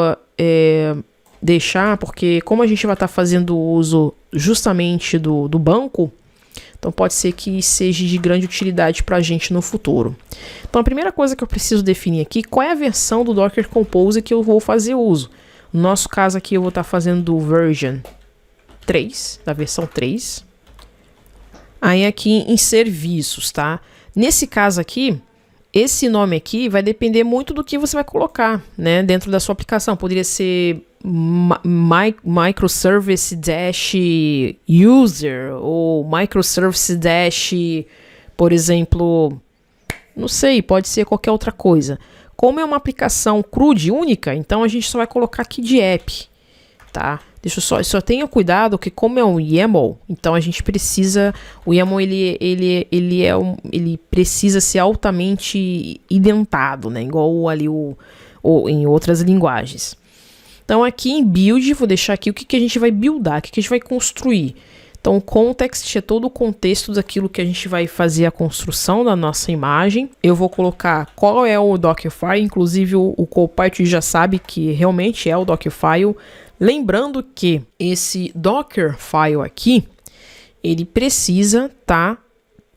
deixar, porque como a gente vai estar fazendo uso justamente do banco, então pode ser que seja de grande utilidade para a gente no futuro. Então a primeira coisa que eu preciso definir aqui, qual é a versão do Docker Compose que eu vou fazer uso. No nosso caso aqui eu vou estar fazendo do version 3, da versão 3. Aí aqui em serviços, tá? Nesse caso aqui, esse nome aqui vai depender muito do que você vai colocar, né, dentro da sua aplicação. Poderia ser microservice dash user ou microservice dash, por exemplo, não sei, pode ser qualquer outra coisa. Como é uma aplicação CRUD única, então a gente só vai colocar aqui de app, tá? Só tenha cuidado que como é um YAML, então a gente precisa, o YAML ele precisa ser altamente indentado, né? Igual ali em outras linguagens. Então aqui em build, vou deixar aqui o que a gente vai buildar, o que a gente vai construir. Então o context é todo o contexto daquilo que a gente vai fazer a construção da nossa imagem. Eu vou colocar qual é o Dockerfile, inclusive o Copilot já sabe que realmente é o Dockerfile. Lembrando que esse Dockerfile aqui, ele precisa estar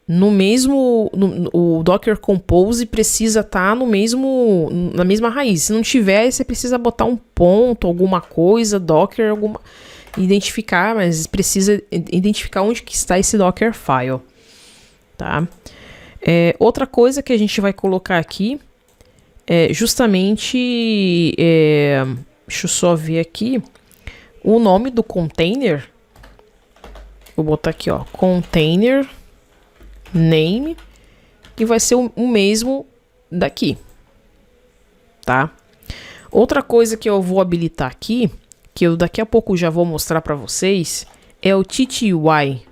no mesmo, o Docker Compose precisa estar na mesma raiz. Se não tiver, você precisa botar um ponto, alguma coisa, Docker, identificar, mas precisa identificar onde que está esse Dockerfile, tá? Outra coisa que a gente vai colocar aqui é justamente, deixa eu só ver aqui, o nome do container. Vou botar aqui, ó, container name, que vai ser o mesmo daqui, tá? Outra coisa que eu vou habilitar aqui, que eu daqui a pouco já vou mostrar para vocês, é o TTY.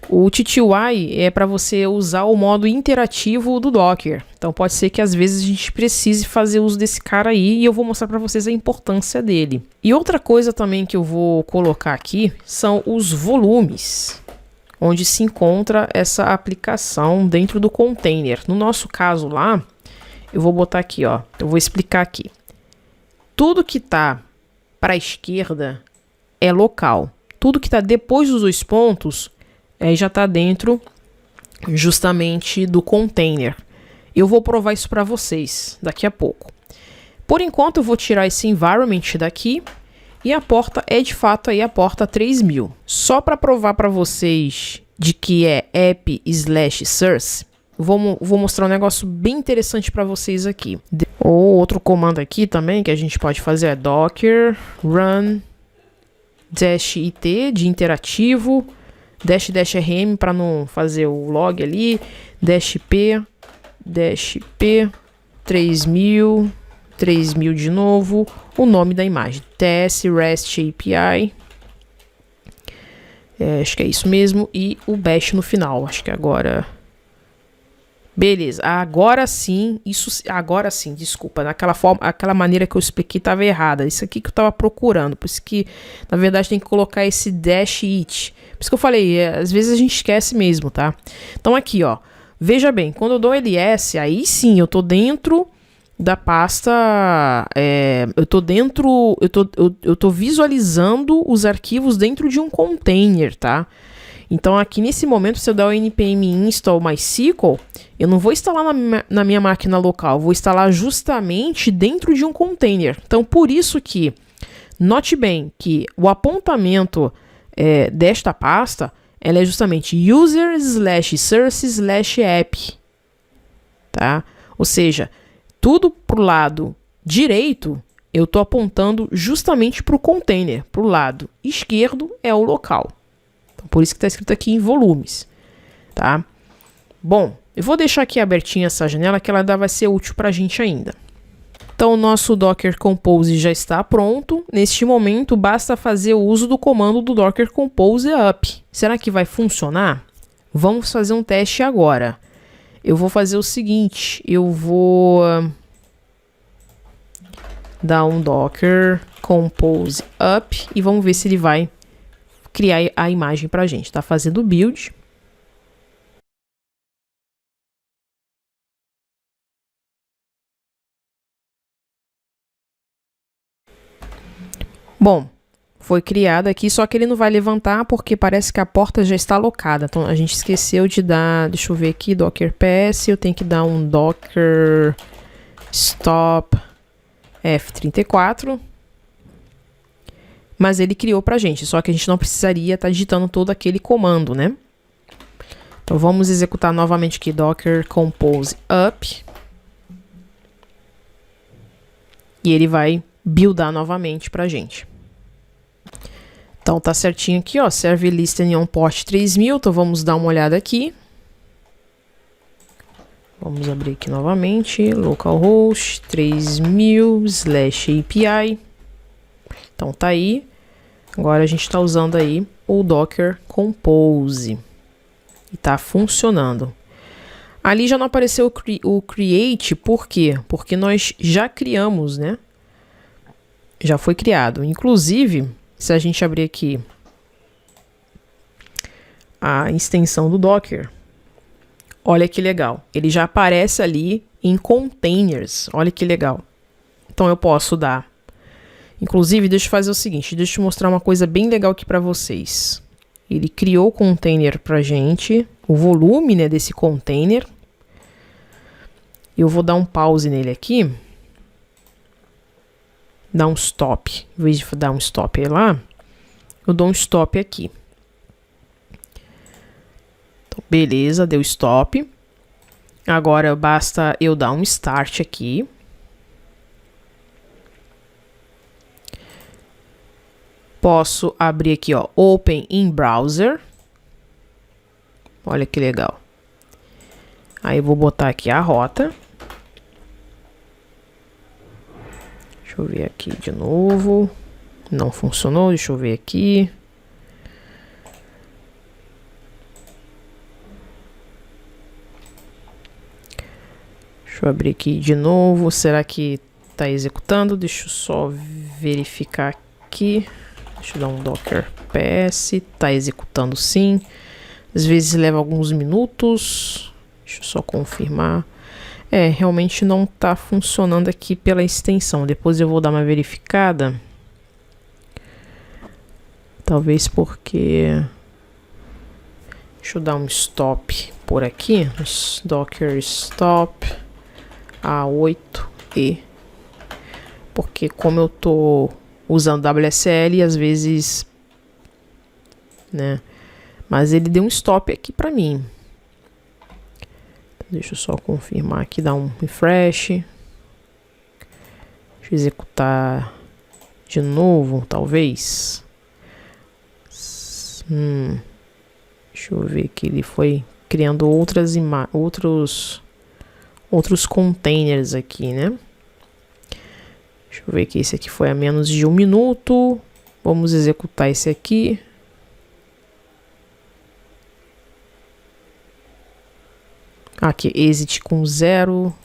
O TTY é para você usar o modo interativo do Docker. Então pode ser que às vezes a gente precise fazer uso desse cara aí e eu vou mostrar para vocês a importância dele. E outra coisa também que eu vou colocar aqui são os volumes, onde se encontra essa aplicação dentro do container. No nosso caso lá, eu vou botar aqui, ó, eu vou explicar aqui. Tudo que está para a esquerda é local. Tudo que está depois dos 2 pontos já está dentro justamente do container. Eu vou provar isso para vocês daqui a pouco. Por enquanto eu vou tirar esse environment daqui e a porta é de fato aí a porta 3000. Só para provar para vocês de que é app/source, vou mostrar um negócio bem interessante para vocês aqui. Ou outro comando aqui também que a gente pode fazer é docker run -it de interativo, -rm para não fazer o log ali, -p 3000 de novo, o nome da imagem, TS REST API, acho que é isso mesmo, e o bash no final, acho que agora, beleza, agora sim, desculpa, aquela maneira que eu expliquei estava errada, isso aqui que eu estava procurando, por isso que, na verdade, tem que colocar esse -it, por isso que eu falei, às vezes a gente esquece mesmo, tá? Então aqui, ó, veja bem, quando eu dou ls, aí sim, eu tô dentro da pasta, eu tô visualizando os arquivos dentro de um container, tá? Então aqui nesse momento, se eu der o npm install MySQL, eu não vou instalar na minha máquina local, vou instalar justamente dentro de um container. Então por isso que, note bem que o apontamento desta pasta, ela é justamente user/source/app, tá? Ou seja, tudo pro lado direito, eu estou apontando justamente para o container. Para o lado esquerdo é o local. Então, por isso que está escrito aqui em volumes, tá? Bom, eu vou deixar aqui abertinha essa janela que ela ainda vai ser útil para a gente ainda. Então, o nosso Docker Compose já está pronto. Neste momento, basta fazer o uso do comando do Docker Compose up. Será que vai funcionar? Vamos fazer um teste agora. Eu vou fazer o seguinte, eu vou dar um Docker Compose up e vamos ver se ele vai criar a imagem para a gente. Está fazendo o build. Bom, foi criado aqui, só que ele não vai levantar porque parece que a porta já está alocada. Então a gente esqueceu de dar, deixa eu ver aqui, Docker PS, eu tenho que dar um Docker Stop F34. Mas ele criou pra gente, só que a gente não precisaria estar digitando todo aquele comando, né? Então vamos executar novamente aqui Docker Compose up. E ele vai buildar novamente pra gente. Então tá certinho aqui, ó, serve listen on port 3000, então vamos dar uma olhada aqui. Vamos abrir aqui novamente, localhost 3000/API. Então tá aí. Agora a gente está usando aí o Docker Compose. E tá funcionando. Ali já não apareceu o create, por quê? Porque nós já criamos, né? Já foi criado. Inclusive, se a gente abrir aqui a extensão do Docker, olha que legal. Ele já aparece ali em containers. Olha que legal. Então eu posso dar. Inclusive, deixa eu fazer o seguinte. Deixa eu mostrar uma coisa bem legal aqui para vocês. Ele criou o container pra gente. O volume, né, desse container. Eu vou dar um pause nele aqui. Dar um stop. Em vez de dar um stop aí lá, eu dou um stop aqui. Então, beleza, deu stop. Agora basta eu dar um start aqui. Posso abrir aqui, ó, Open in Browser. Olha que legal. Aí eu vou botar aqui a rota. Deixa eu ver aqui de novo. Não funcionou, deixa eu ver aqui. Deixa eu abrir aqui de novo. Será que tá executando? Deixa eu só verificar aqui. Deixa eu dar um Docker PS. Tá executando sim. Às vezes leva alguns minutos. Deixa eu só confirmar. Realmente não tá funcionando aqui pela extensão. Depois eu vou dar uma verificada. Talvez porque... Deixa eu dar um stop por aqui. Docker stop A8E. Porque como eu tô usando WSL, às vezes, né? Mas ele deu um stop aqui pra mim. Deixa eu só confirmar aqui, dar um refresh. Deixa eu executar de novo, talvez. Deixa eu ver que ele foi criando outros containers aqui, né? Deixa eu ver que esse aqui foi a menos de 1 minuto. Vamos executar esse aqui. Aqui, exit com 0.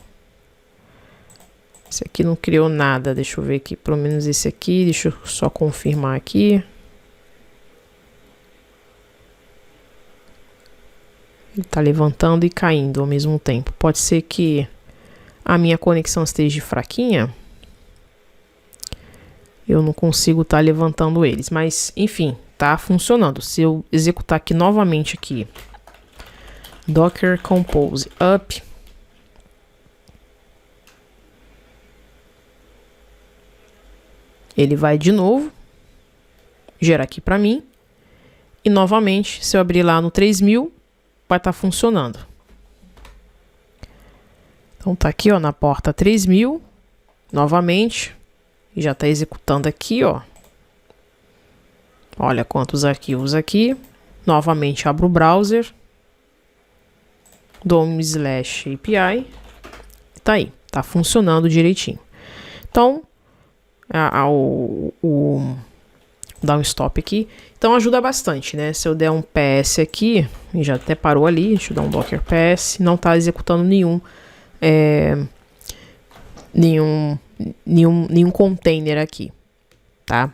Esse aqui não criou nada. Deixa eu ver aqui, pelo menos esse aqui. Deixa eu só confirmar aqui. Ele tá levantando e caindo ao mesmo tempo. Pode ser que a minha conexão esteja fraquinha. Eu não consigo estar levantando eles. Mas, enfim, tá funcionando. Se eu executar aqui novamente aqui. Docker Compose up. Ele vai de novo. Gerar aqui para mim. E novamente, se eu abrir lá no 3000, vai estar funcionando. Então tá aqui, ó, na porta 3000. Novamente. E já está executando aqui, ó. Olha quantos arquivos aqui. Novamente abro o browser. DOM/API. Tá aí, tá funcionando direitinho. Então, dar um stop aqui. Então ajuda bastante, né? Se eu der um PS aqui, e já até parou ali, deixa eu dar um docker PS, não tá executando nenhum container aqui, tá?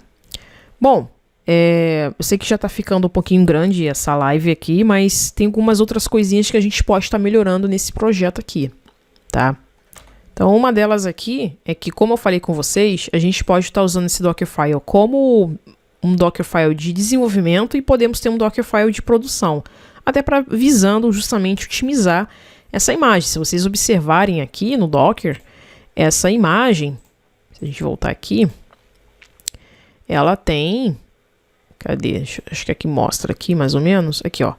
Bom, eu sei que já tá ficando um pouquinho grande essa live aqui, mas tem algumas outras coisinhas que a gente pode estar melhorando nesse projeto aqui, tá? Então, uma delas aqui é que, como eu falei com vocês, a gente pode estar usando esse Dockerfile como um Dockerfile de desenvolvimento e podemos ter um Dockerfile de produção, até para visando justamente otimizar essa imagem. Se vocês observarem aqui no Docker, essa imagem, se a gente voltar aqui, ela tem, cadê? Acho que aqui mostra aqui mais ou menos, aqui ó,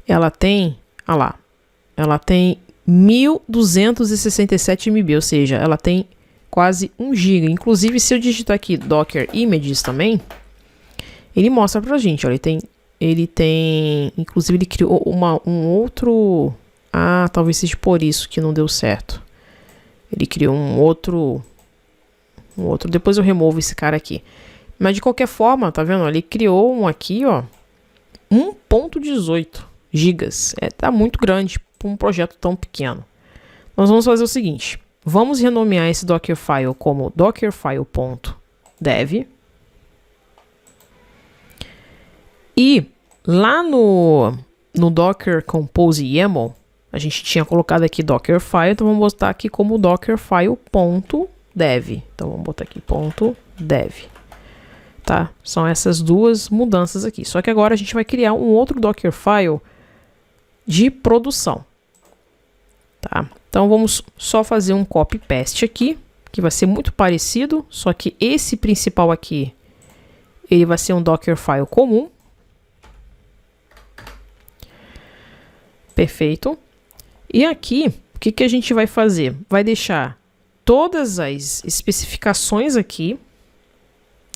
ela tem, olha lá, ela tem 1267 MB, ou seja, ela tem quase 1 GB. Inclusive, se eu digitar aqui Docker Images também, ele mostra pra gente, ó, ele tem, inclusive ele criou um outro, talvez seja por isso que não deu certo. Ele criou um outro, depois eu removo esse cara aqui. Mas de qualquer forma, tá vendo? Ele criou um aqui, ó, 1.18 GB. Tá muito grande para um projeto tão pequeno. Nós vamos fazer o seguinte, vamos renomear esse Dockerfile como dockerfile.dev. E lá no Docker Compose YAML, a gente tinha colocado aqui Dockerfile, então vamos botar aqui como dockerfile.dev. Então vamos botar aqui .dev. Tá? São essas duas mudanças aqui. Só que agora a gente vai criar um outro Dockerfile de produção. Tá? Então vamos só fazer um copy-paste aqui, que vai ser muito parecido, só que esse principal aqui, ele vai ser um Dockerfile comum. Perfeito. E aqui, o que a gente vai fazer? Vai deixar todas as especificações aqui,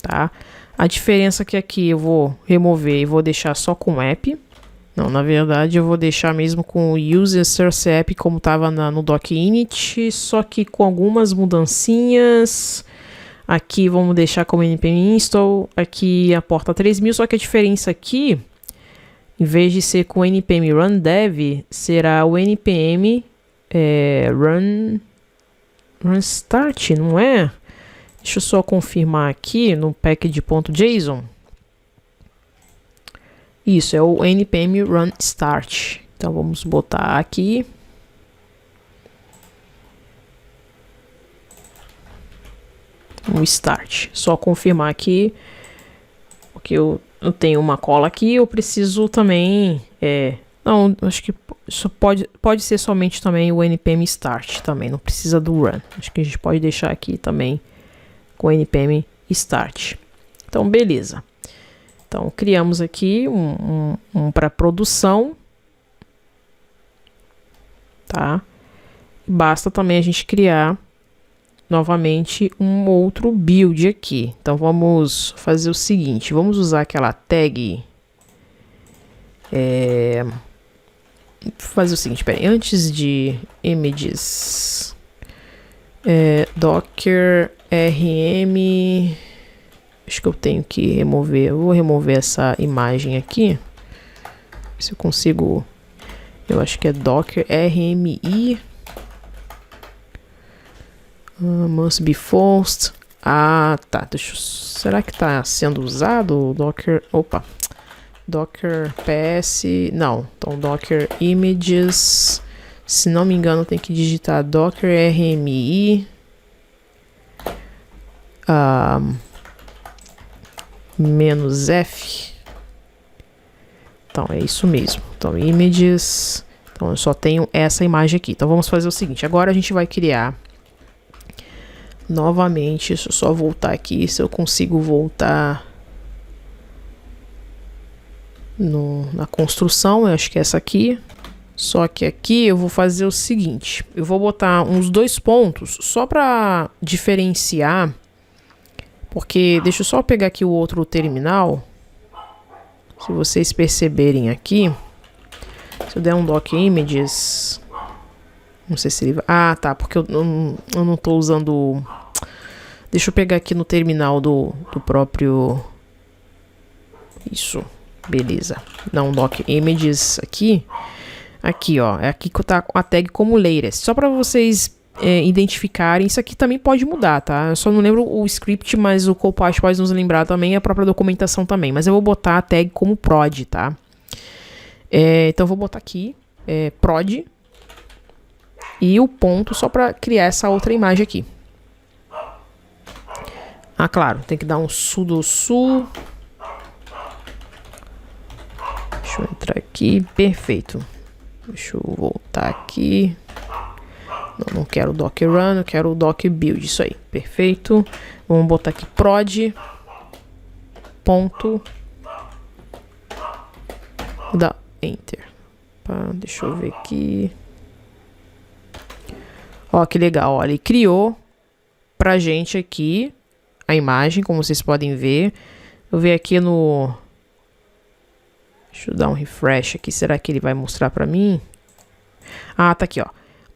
tá? A diferença que aqui eu vou remover e vou deixar só com app. Não, na verdade eu vou deixar mesmo com o user source app como estava no doc init, só que com algumas mudancinhas. Aqui vamos deixar como npm install, aqui a porta 3000, só que a diferença aqui, em vez de ser com npm run dev, será o npm run start, não é? Deixa eu só confirmar aqui no package.json. Isso, é o npm run start. Então vamos botar aqui. Um start. Só confirmar aqui. Porque eu tenho uma cola aqui, eu preciso também... não, acho que isso pode ser somente também o npm start também, não precisa do run. Acho que a gente pode deixar aqui também com npm start. Então, beleza. Então, criamos aqui um para produção. Tá? Basta também a gente criar novamente um outro build aqui. Então vamos fazer o seguinte, vamos usar aquela tag, fazer o seguinte, peraí, antes de images, docker rm, acho que eu tenho que remover, eu vou remover essa imagem aqui, se eu consigo, eu acho que é docker rmi, must be false. Tá. Será que está sendo usado o Docker? Opa. Docker PS. Não. Então, Docker Images. Se não me engano, tem que digitar Docker RMI. -F. Então, é isso mesmo. Então, Images. Então, eu só tenho essa imagem aqui. Então, vamos fazer o seguinte. Agora a gente vai criar novamente, deixa eu só voltar aqui, se eu consigo voltar na construção, eu acho que é essa aqui. Só que aqui eu vou fazer o seguinte, eu vou botar uns 2 pontos só para diferenciar, porque deixa eu só pegar aqui o outro terminal. Se vocês perceberem aqui, se eu der um doc images, Não sei se ele vai... Ah, tá, porque eu não tô usando... Deixa eu pegar aqui no terminal do próprio... Isso, beleza. Não, doc images aqui. Aqui, ó, é aqui que tá a tag como latest. Só para vocês identificarem, isso aqui também pode mudar, tá? Eu só não lembro o script, mas o Copilot pode nos lembrar também, a própria documentação também. Mas eu vou botar a tag como prod, tá? Então eu vou botar aqui, prod, e o ponto só para criar essa outra imagem aqui. Ah, claro, tem que dar um sudo su. Deixa eu entrar aqui, perfeito. Deixa eu voltar aqui. Não quero o doc run, eu quero o doc build, isso aí, perfeito. Vamos botar aqui prod, ponto, dá enter. Deixa eu ver aqui. Ó, que legal, olha, ele criou pra gente aqui a imagem, como vocês podem ver. Eu venho aqui no... Deixa eu dar um refresh aqui, será que ele vai mostrar pra mim? Ah, tá aqui, ó.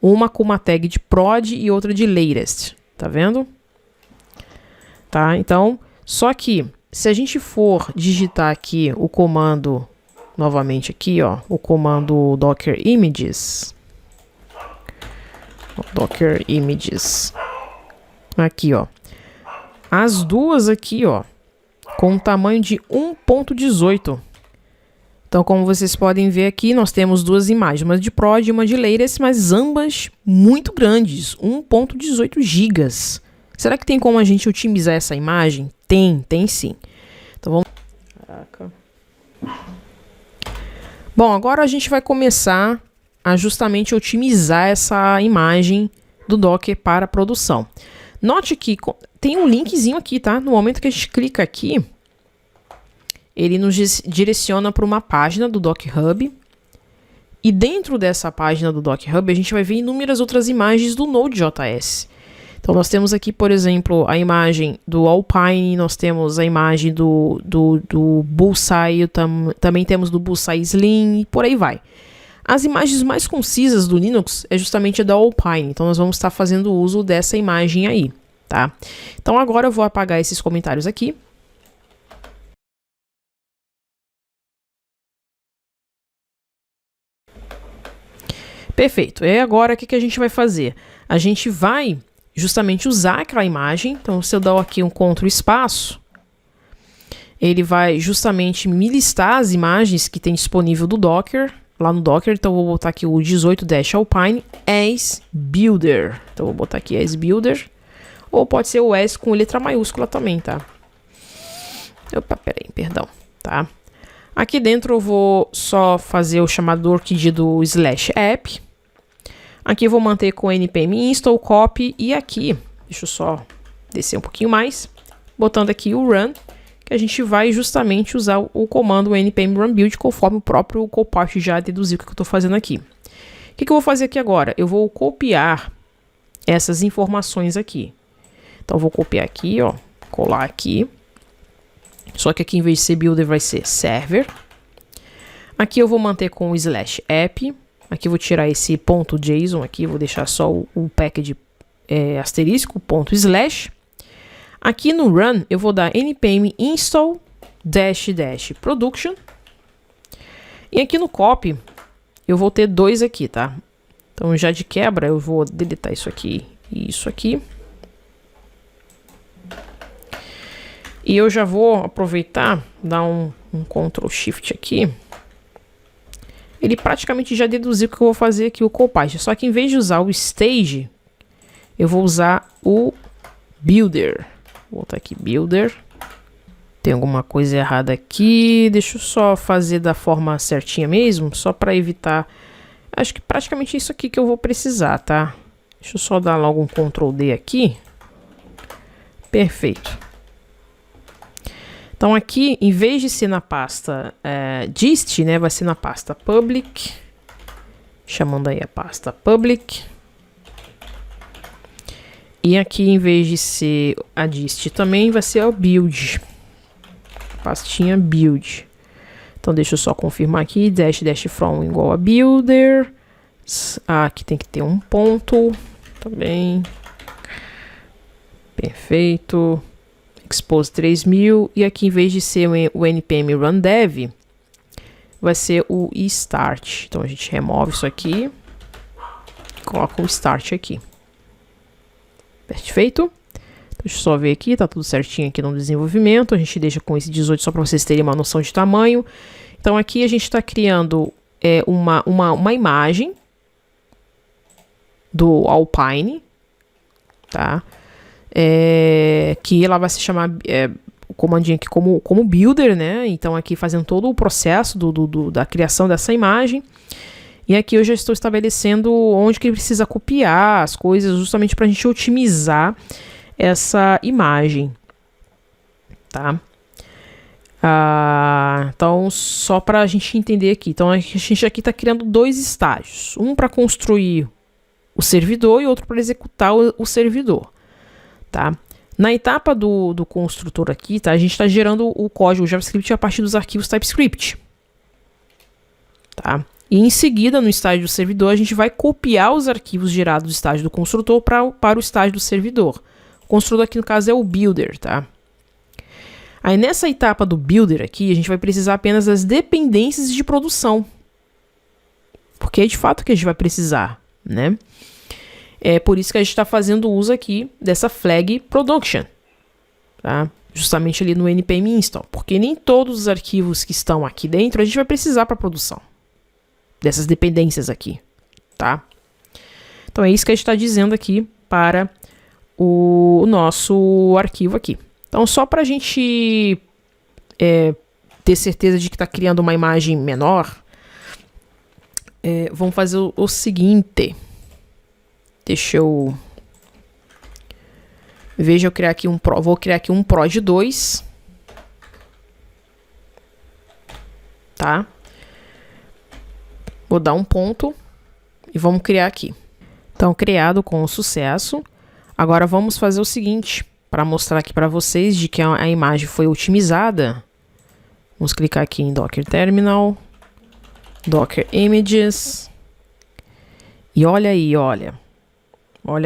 Uma com uma tag de prod e outra de latest, tá vendo? Tá, então, só que se a gente for digitar aqui o comando, novamente aqui, ó, o comando docker images, aqui, ó, as duas aqui, ó, com um tamanho de 1.18. Então, como vocês podem ver aqui, nós temos duas imagens, uma de prod e uma de latest, mas ambas muito grandes, 1.18 GB. Será que tem como a gente otimizar essa imagem? Tem sim. Então vamos... Caraca. Bom, agora a gente vai começar a justamente otimizar essa imagem do Docker para produção. Note que tem um linkzinho aqui, tá? No momento que a gente clica aqui, ele nos direciona para uma página do Docker Hub. E dentro dessa página do Docker Hub, a gente vai ver inúmeras outras imagens do Node.js. Então, nós temos aqui, por exemplo, a imagem do Alpine, nós temos a imagem do Bullseye, também temos do Bullseye Slim, e por aí vai. As imagens mais concisas do Linux é justamente a da Alpine, então nós vamos estar fazendo uso dessa imagem aí, tá? Então, agora eu vou apagar esses comentários aqui. Perfeito. E agora o que a gente vai fazer? A gente vai justamente usar aquela imagem. Então, se eu der aqui um Ctrl espaço, ele vai justamente me listar as imagens que tem disponível do Docker, lá no Docker. Então, eu vou botar aqui o 18-Alpine as Builder. Então, eu vou botar aqui as Builder. Ou pode ser o S com letra maiúscula também, tá? Opa, peraí, perdão, tá? Aqui dentro eu vou só fazer o chamado workd do /app. Aqui eu vou manter com npm install copy e aqui, deixa eu só descer um pouquinho mais, botando aqui o run, que a gente vai justamente usar o comando npm run build conforme o próprio Copilot já deduziu o que eu estou fazendo aqui. O que eu vou fazer aqui agora? Eu vou copiar essas informações aqui. Então eu vou copiar aqui, ó, colar aqui. Só que aqui em vez de ser builder vai ser server. Aqui eu vou manter com o /app. Aqui eu vou tirar esse ponto .json aqui, vou deixar só o package asterisco, ponto /. Aqui no run eu vou dar npm install -- production. E aqui no copy eu vou ter dois aqui, tá? Então já de quebra eu vou deletar isso aqui e isso aqui. E eu já vou aproveitar, dar um Ctrl Shift aqui. Ele praticamente já deduziu o que eu vou fazer aqui, o Copilot. Só que em vez de usar o stage, eu vou usar o builder. Vou botar aqui builder. Tem alguma coisa errada aqui. Deixa eu só fazer da forma certinha mesmo, só para evitar. Acho que praticamente isso aqui que eu vou precisar, tá? Deixa eu só dar logo um Ctrl D aqui. Perfeito. Então aqui, em vez de ser na pasta dist, né, vai ser na pasta public, chamando aí a pasta public. E aqui, em vez de ser a dist também, vai ser a build, pastinha build. Então deixa eu só confirmar aqui, -- from igual a builder, Aqui tem que ter um ponto também. Perfeito. Expose 3000. E aqui, em vez de ser o npm run dev, vai ser o start. Então a gente remove isso aqui. Coloca o start aqui. Perfeito. Deixa eu só ver aqui, tá tudo certinho aqui no desenvolvimento. A gente deixa com esse 18 só para vocês terem uma noção de tamanho. Então aqui a gente está criando uma imagem do Alpine, tá? Que ela vai se chamar o comandinho aqui como builder, né? Então aqui fazendo todo o processo da criação dessa imagem. E aqui eu já estou estabelecendo onde que precisa copiar as coisas, justamente para a gente otimizar essa imagem, tá? Então, só para a gente entender aqui. Então, a gente aqui está criando dois estágios. Um para construir o servidor e outro para executar o servidor, tá? Na etapa do construtor aqui, tá? A gente está gerando o código JavaScript a partir dos arquivos TypeScript, tá? E em seguida, no estágio do servidor, a gente vai copiar os arquivos gerados do estágio do construtor para o estágio do servidor. O construtor aqui, no caso, é o builder, tá? Aí, nessa etapa do builder aqui, a gente vai precisar apenas das dependências de produção. Porque é de fato que a gente vai precisar, né? É por isso que a gente está fazendo uso aqui dessa flag production, tá? Justamente ali no npm install. Porque nem todos os arquivos que estão aqui dentro a gente vai precisar para produção. Dessas dependências aqui, tá? Então é isso que a gente está dizendo aqui para o nosso arquivo aqui. Então só para a gente ter certeza de que está criando uma imagem menor, vamos fazer o seguinte. Deixa eu... Veja, eu criar aqui vou criar aqui um prod 2, tá? Vou dar um ponto e vamos criar aqui. Então, criado com sucesso. Agora vamos fazer o seguinte, para mostrar aqui para vocês de que a imagem foi otimizada. Vamos clicar aqui em Docker Terminal, Docker Images. E olha aí, olha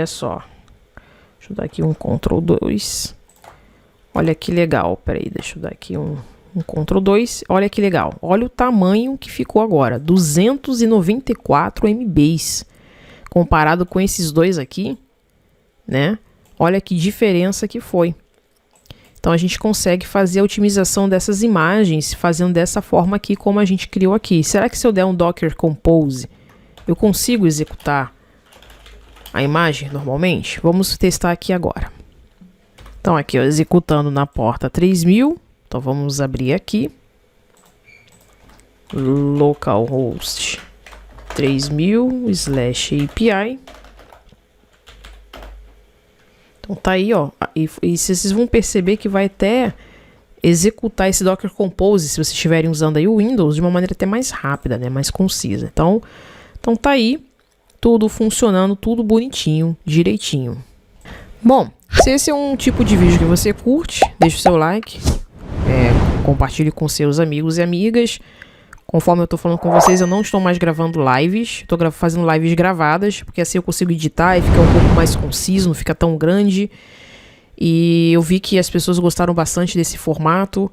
só. Deixa eu dar aqui um Ctrl 2. Olha que legal. Peraí, deixa eu dar aqui um Ctrl 2, olha que legal. Olha o tamanho que ficou agora, 294 MBs. Comparado com esses dois aqui, né? Olha que diferença que foi. Então a gente consegue fazer a otimização dessas imagens fazendo dessa forma aqui como a gente criou aqui. Será que se eu der um Docker Compose, eu consigo executar a imagem normalmente? Vamos testar aqui agora. Então aqui, ó, executando na porta 3000. Então vamos abrir aqui, localhost 3000/API. Então tá aí, ó. E vocês vão perceber que vai até executar esse Docker Compose, se vocês estiverem usando aí o Windows, de uma maneira até mais rápida, né? Mais concisa. Então tá aí, tudo funcionando, tudo bonitinho, direitinho. Bom, se esse é um tipo de vídeo que você curte, deixa o seu like. Compartilhe com seus amigos e amigas. Conforme eu estou falando com vocês, eu não estou mais gravando lives. Estou fazendo lives gravadas, porque assim eu consigo editar e fica um pouco mais conciso, não fica tão grande. E eu vi que as pessoas gostaram bastante desse formato.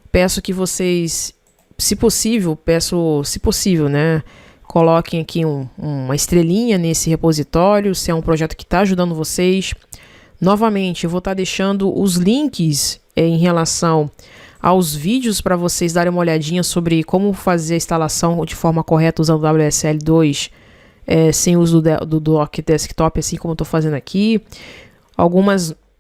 Peço que vocês, se possível, né, coloquem aqui uma estrelinha nesse repositório, se é um projeto que está ajudando vocês. Novamente, eu vou estar deixando os links em relação aos vídeos para vocês darem uma olhadinha sobre como fazer a instalação de forma correta usando o WSL2 sem uso do Docker Desktop, assim como eu estou fazendo aqui.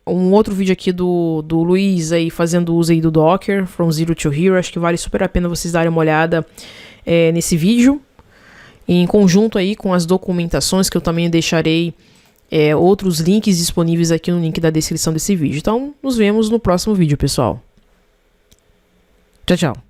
Um outro vídeo aqui do Luiz aí fazendo uso aí do Docker, From Zero to Hero. Acho que vale super a pena vocês darem uma olhada nesse vídeo, em conjunto aí com as documentações que eu também deixarei outros links disponíveis aqui no link da descrição desse vídeo. Então, nos vemos no próximo vídeo, pessoal. Tchau, tchau.